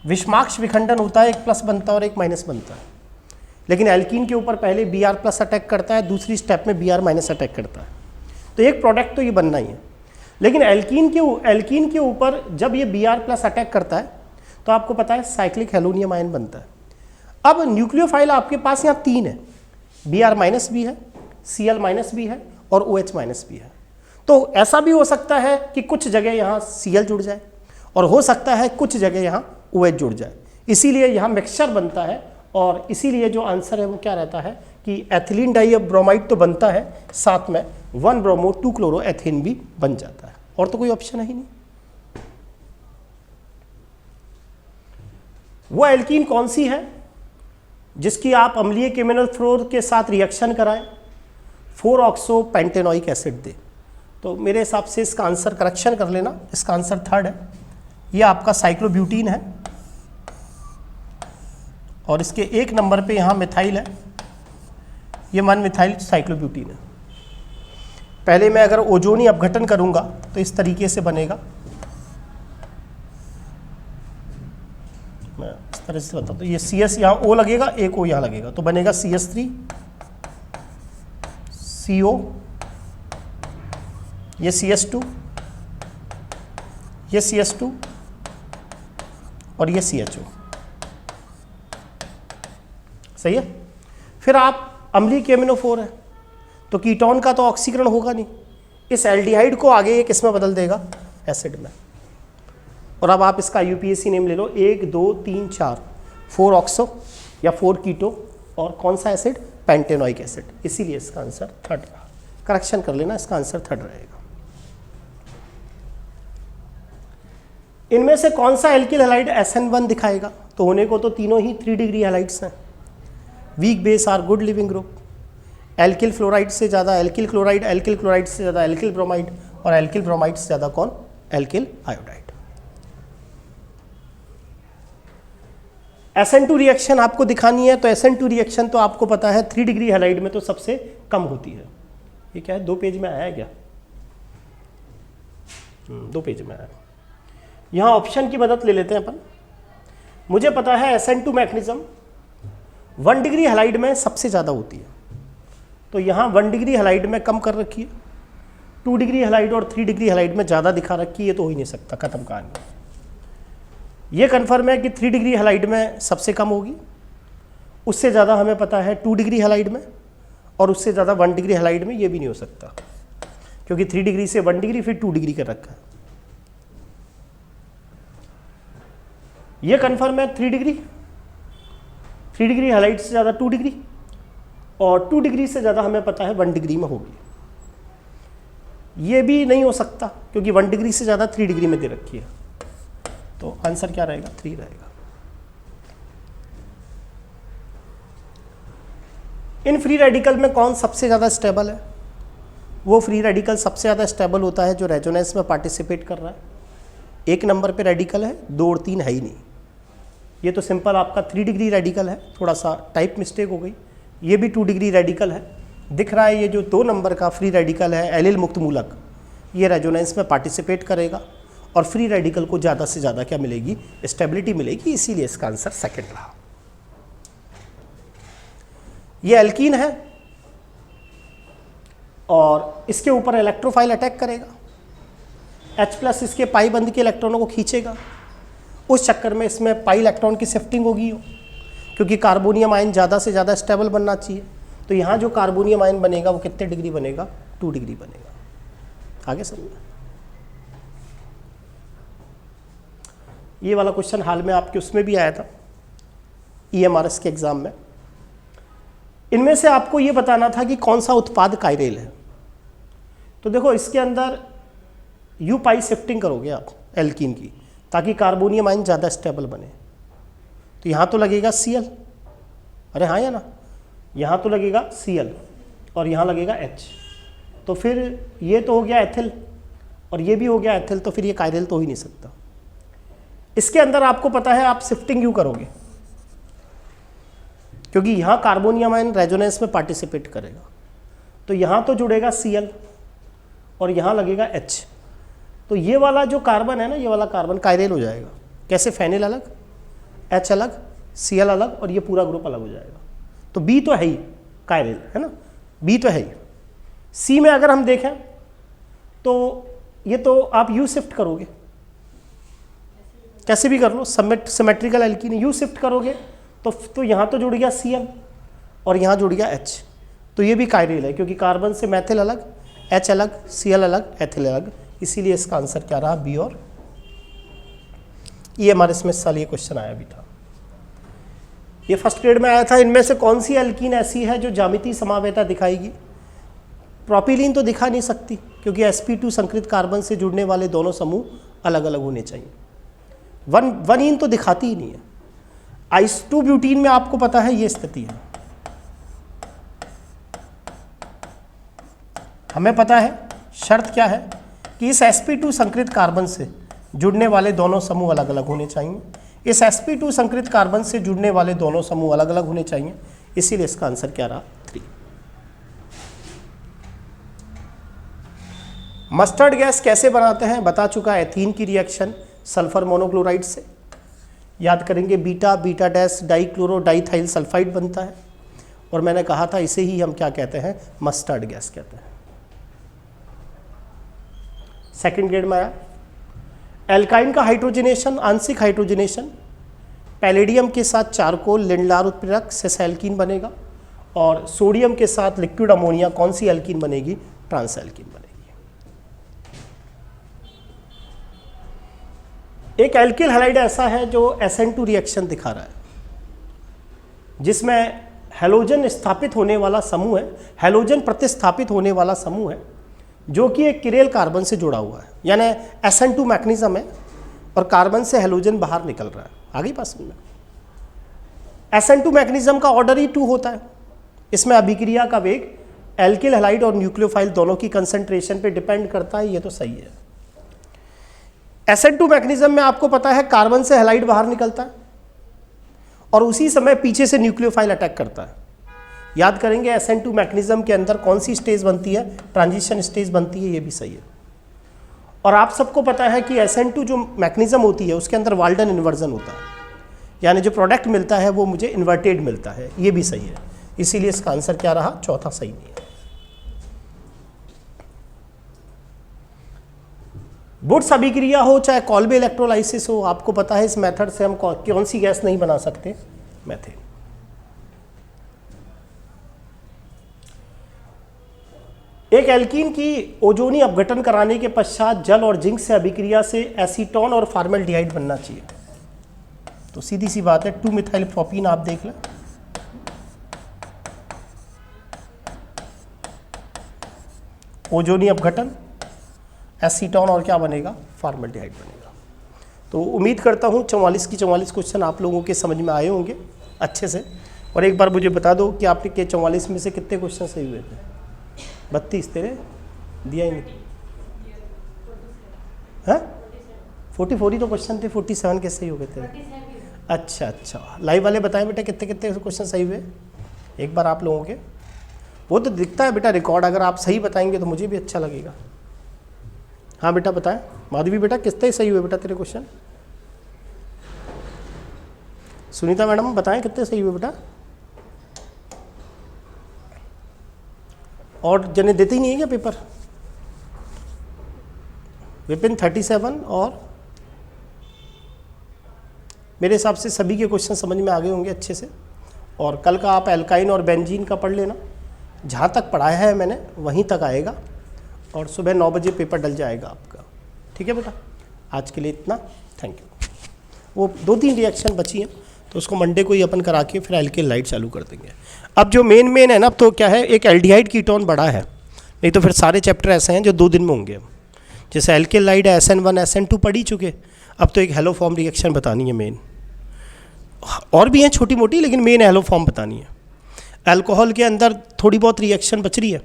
विषमाक्ष विखंडन होता है, एक प्लस बनता है और एक माइनस बनता है। लेकिन एल्कीन के ऊपर पहले Br+ अटैक करता है, दूसरी स्टेप में Br- अटैक करता है। तो एक प्रोडक्ट तो ये बनना ही है। लेकिन एल्कीन के ऊपर जब ये Br+ अटैक करता है तो आपको पता है साइक्लिक हेलोनियम आयन बनता है। अब न्यूक्लियोफाइल आपके पास यहाँ 3 है, Br- भी है, Cl- भी है और OH- भी है। तो ऐसा भी हो सकता है कि कुछ जगह यहाँ Cl जुड़ जाए और हो सकता है कुछ जगह यहाँ OH जुड़ जाए, इसीलिए यहाँ मिक्सचर बनता है। और इसीलिए जो आंसर है वो क्या रहता है कि एथिलीन डाइब्रोमाइड तो बनता है, साथ में 1 ब्रोमो 2 क्लोरो एथेन भी बन जाता है। और तो कोई ऑप्शन है ही नहीं। वो एल्कीन कौन सी है जिसकी आप अम्लीय केमिनल फ्लोर के साथ रिएक्शन कराएं, 4-ऑक्सोपेंटेनोइक एसिड दे? तो मेरे हिसाब से इसका आंसर करेक्शन कर लेना, इसका आंसर 3rd है। ये आपका साइक्लोब्यूटीन है और इसके 1 नंबर पे यहाँ मिथाइल है, ये 1 मिथाइल साइक्लोब्यूटीन है। पहले मैं अगर ओजोनी अपघटन करूँगा तो इस तरीके से बनेगा, मैं इस तरह से बताता हूँ। ये CS यहाँ O लगेगा, एक O यहाँ लगेगा, तो बनेगा CS3 CO, ये CS2 ये CH2 और ये CHO, सही है। फिर आप अम्लीय एमिनोफोर है तो कीटोन का तो ऑक्सीकरण होगा नहीं, इस एल्डिहाइड को आगे ये किस में बदल देगा, एसिड में। और अब आप इसका यूपीएससी नेम ले लो, 1 2 3 4, 4 ऑक्सो या 4 कीटो, और कौन सा एसिड, पेंटेनोइक एसिड, इसीलिए इसका आंसर थर्ड रहा। करेक्शन कर लेना, इसका आंसर थर्ड रहेगा। इनमें से कौन सा एल्किल हैलाइड SN1 दिखाएगा, तो होने को तो तीनों ही 3 डिग्री हैलाइड्स हैं। Weak base are good leaving group, alkyl fluoride से ज़्यादा एल्किल क्लोराइड, एल्किल क्लोराइड से ज़्यादा एल्किल ब्रोमाइड, और एल्किल ब्रोमाइड से ज़्यादा कौन, एल्किल आयोडाइड। SN2 रिएक्शन आपको दिखानी है, तो SN2 रिएक्शन तो आपको पता है 3 डिग्री हैलाइड में तो सबसे कम होती है। ये क्या है, 2 पेज में आया है क्या, 2 पेज में आया। यहाँ ऑप्शन की मदद ले लेते हैं अपन। मुझे पता है SN2 मैकेनिज्म 1 डिग्री हैलाइड में सबसे ज़्यादा होती है, तो यहाँ 1 डिग्री हैलाइड में कम कर रखी है, 2 डिग्री हैलाइड और 3 डिग्री हैलाइड में ज़्यादा दिखा रखी है, ये तो हो ही नहीं सकता, खत्म कहानी। ये कन्फर्म है कि 3 डिग्री हैलाइड में सबसे कम होगी, उससे ज़्यादा हमें पता है 2 डिग्री हैलाइड में, और उससे ज़्यादा 1 डिग्री हैलाइड में ये भी नहीं हो सकता, क्योंकि 3 डिग्री से 1 डिग्री फिर 2 डिग्री कर रखा है। ये कन्फर्म है 3 डिग्री हैलाइड से ज़्यादा 2 डिग्री, और 2 डिग्री से ज़्यादा हमें पता है 1 डिग्री में होगी। ये भी नहीं हो सकता, क्योंकि 1 डिग्री से ज़्यादा 3 डिग्री में दे रखी है, तो आंसर क्या रहेगा, 3 रहेगा। इन फ्री रेडिकल में कौन सबसे ज़्यादा स्टेबल है, वो फ्री रेडिकल सबसे ज़्यादा स्टेबल होता है जो रेजोनेंस में पार्टिसिपेट कर रहा है। 1 नंबर पे रेडिकल है, 2 और 3 है ही नहीं। ये तो सिंपल आपका 3 डिग्री रेडिकल है, थोड़ा सा टाइप मिस्टेक हो गई। ये भी 2 डिग्री रेडिकल है, दिख रहा है। ये जो 2 नंबर का फ्री रेडिकल है एलिल मुक्त मूलक, ये रेजोनेंस में पार्टिसिपेट करेगा और फ्री रेडिकल को ज़्यादा से ज़्यादा क्या मिलेगी, स्टेबिलिटी मिलेगी, इसीलिए इसका आंसर सेकंड रहा। ये एल्कीन है और इसके ऊपर इलेक्ट्रोफाइल अटैक करेगा, H+ इसके पाई बंद के इलेक्ट्रॉनों को खींचेगा, उस चक्कर में इसमें पाई इलेक्ट्रॉन की शिफ्टिंग होगी, क्योंकि कार्बोनियम आयन ज़्यादा से ज़्यादा स्टेबल बनना चाहिए। तो यहाँ जो कार्बोनियम आयन बनेगा वो कितने डिग्री बनेगा, 2 डिग्री बनेगा। आगे समझना। ये वाला क्वेश्चन हाल में आपके उसमें भी आया था, EMRS के एग्जाम में। इनमें से आपको ये बताना था कि कौन सा उत्पाद कायरेल है। तो देखो इसके अंदर यू पाई शिफ्टिंग करोगे आप एल्कीन की, ताकि कार्बोनियम आयन ज़्यादा स्टेबल बने। तो यहाँ तो लगेगा Cl, अरे हाँ या ना, यहाँ तो लगेगा Cl और यहाँ लगेगा H, तो फिर ये तो हो गया एथिल और ये भी हो गया एथिल, तो फिर ये कायरेल तो हो ही नहीं सकता। इसके अंदर आपको पता है आप शिफ्टिंग क्यों करोगे, क्योंकि यहाँ कार्बोनियम आयन रेजोनेंस में पार्टिसिपेट करेगा, तो यहाँ तो जुड़ेगा Cl और यहाँ लगेगा H। तो ये वाला जो कार्बन है ना, ये वाला कार्बन कायरेल हो जाएगा। कैसे, फेनिल अलग, H अलग, Cl अलग, और ये पूरा ग्रुप अलग हो जाएगा। तो B तो है ही कायरेल, है ना, B तो है ही। C में अगर हम देखें तो ये तो आप U शिफ्ट करोगे, कैसे भी कर लो, सिमेट्रिकल एल्कीन U शिफ्ट करोगे तो यहाँ तो जुड़ गया Cl और यहाँ जुड़ गया H, तो ये भी कायरेल है, क्योंकि कार्बन से मैथिल अलग, H अलग, Cl अलग, एथिल अलग, इसीलिए इसका आंसर क्या रहा, बी। और ये हमारे इसमें साल ये क्वेश्चन आया भी था, ये फर्स्ट ग्रेड में आया था। इनमें से कौन सी एल्कीन ऐसी है जो ज्यामितीय समावेता दिखाएगी। प्रोपिलीन तो दिखा नहीं सकती, क्योंकि sp2 संकृत कार्बन से जुड़ने वाले दोनों समूह अलग अलग होने चाहिए। वनीन तो दिखाती ही नहीं है। आइस2 ब्यूटीन में आपको पता है ये स्थिति है, हमें पता है शर्त क्या है कि इस sp2 संकृत कार्बन से जुड़ने वाले दोनों समूह अलग अलग होने चाहिए। इस sp2 संकृत कार्बन से जुड़ने वाले दोनों समूह अलग अलग होने चाहिए, इसीलिए इसका आंसर क्या रहा, 3। मस्टर्ड गैस कैसे बनाते हैं बता चुका है, एथीन की रिएक्शन सल्फर मोनोक्लोराइड से। याद करेंगे, beta beta dash dichloro diethyl sulphide बनता है, और मैंने कहा था इसे ही हम क्या कहते हैं, मस्टर्ड गैस कहते हैं। सेकंड ग्रेड में आया। एल्काइन का हाइड्रोजनेशन, आंशिक हाइड्रोजनेशन, पैलेडियम के साथ चारकोल लिंडलार उत्प्रेरक सेसैल्कीन बनेगा, और सोडियम के साथ लिक्विड अमोनिया कौन सी एल्कीन बनेगी? ट्रांस एल्कीन बनेगी। एक एल्किल हैलाइड ऐसा है जो SN2 रिएक्शन दिखा रहा है, जिसमें हैलोजन स्थापित होने वाला समूह है, हैलोजन प्रतिस्थापित होने वाला समूह है, जो कि एक किरेल कार्बन से जुड़ा हुआ है, यानी SN2 मैकेनिज्म है और कार्बन से हैलोजन बाहर निकल रहा है। आगे बात समझ में? SN2 मैकेनिज्म का ऑर्डर ही 2 होता है। इसमें अभिक्रिया का वेग एल्किल हैलाइड और न्यूक्लियोफाइल दोनों की कंसंट्रेशन पे डिपेंड करता है, ये तो सही है। SN2 मैकेनिज्म में आपको पता है कार्बन से हैलाइड बाहर निकलता है और उसी समय पीछे से न्यूक्लियोफाइल अटैक करता है। याद करेंगे SN2 मैकेनिज्म के अंदर कौन सी स्टेज बनती है? ट्रांजिशन स्टेज बनती है, ये भी सही है। और आप सबको पता है कि SN2 जो मैकेनिज्म होती है उसके अंदर वाल्डन इन्वर्जन होता है, यानी जो प्रोडक्ट मिलता है वो मुझे इन्वर्टेड मिलता है, ये भी सही है। इसीलिए इसका आंसर क्या रहा? चौथा सही नहीं है। वुड्स अभिक्रिया हो चाहे कॉल्बे इलेक्ट्रोलाइसिस हो, आपको पता है इस मेथड से हम कौन सी गैस नहीं बना सकते? मेथेन। एक एल्कीन की ओजोनी अपघटन कराने के पश्चात जल और जिंक से अभिक्रिया से एसीटोन और फॉर्मेल्डिहाइड बनना चाहिए। तो सीधी सी बात है 2 मिथाइल प्रोपीन आप देख लें, ओजोनी अपघटन, एसीटोन और क्या बनेगा? फॉर्मेल्डिहाइड बनेगा। तो उम्मीद करता हूँ 44 की 44 क्वेश्चन आप लोगों के समझ में आए होंगे अच्छे से। और एक बार मुझे बता दो कि आपके 44 में से कितने क्वेश्चन सही हुए थे? 32 तेरे दिया ही नहीं है? 44 ही तो क्वेश्चन थे, 47 कैसे सही हो गए तेरे? अच्छा अच्छा, लाइव वाले बताएं बेटा कितने कितने क्वेश्चन सही हुए एक बार आप लोगों के? वो तो दिखता है बेटा रिकॉर्ड, अगर आप सही बताएंगे तो मुझे भी अच्छा लगेगा। हाँ बेटा बताएं, माधवी बेटा कितने सही हुए बेटा तेरे क्वेश्चन? सुनीता मैडम बताएं कितने सही हुए बेटा? और जने देते ही नहीं है क्या पेपर? विपिन 37, और मेरे हिसाब से सभी के क्वेश्चन समझ में आ गए होंगे अच्छे से। और कल का आप एल्काइन और बेंजीन का पढ़ लेना, जहाँ तक पढ़ाया है मैंने वहीं तक आएगा, और सुबह 9 बजे पेपर डल जाएगा आपका। ठीक है बेटा, आज के लिए इतना, थैंक यू। वो 2-3 रिएक्शन बची हैं तो उसको मंडे को ही अपन करा के फिर एल्किल लाइट चालू कर देंगे। अब जो मेन है ना, अब तो क्या है, एक एल्डिहाइड कीटोन बड़ा है, नहीं तो फिर सारे चैप्टर ऐसे हैं जो 2 दिन में होंगे। जैसे एल्किल लाइट SN1 SN2 पढ़ ही चुके, अब तो एक हेलो फॉर्म रिएक्शन बतानी है मेन, और भी हैं छोटी मोटी, लेकिन मेन हेलो फॉर्म बतानी है। अल्कोहल के अंदर थोड़ी बहुत रिएक्शन बच रही है,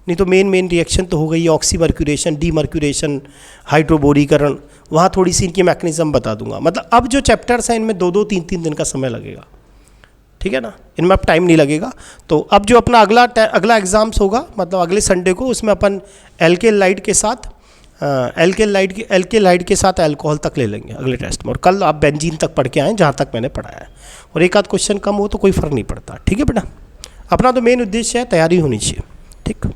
नहीं तो मेन रिएक्शन तो हो गई ऑक्सीमर्क्यूरेशन, डीमर्क्यूरेशन, हाइड्रोबोरीकरण, वहाँ थोड़ी सी इनकी मैकेनिज्म बता दूंगा। मतलब अब जो चैप्टर्स हैं इनमें 2-2 3-3 दिन का समय लगेगा, ठीक है ना, इनमें अब टाइम नहीं लगेगा। तो अब जो अपना अगला एग्ज़ाम्स होगा, मतलब अगले संडे को, उसमें अपन एल्किल लाइट के साथ एल्किल लाइट के साथ अल्कोहल तक ले लेंगे अगले टेस्ट में, और कल आप बेंजीन तक पढ़ के आएँ जहाँ तक मैंने पढ़ाया है, और एक आध क्वेश्चन कम हो तो कोई फ़र्क नहीं पड़ता। ठीक है बेटा, अपना तो मेन उद्देश्य है तैयारी होनी चाहिए। ठीक।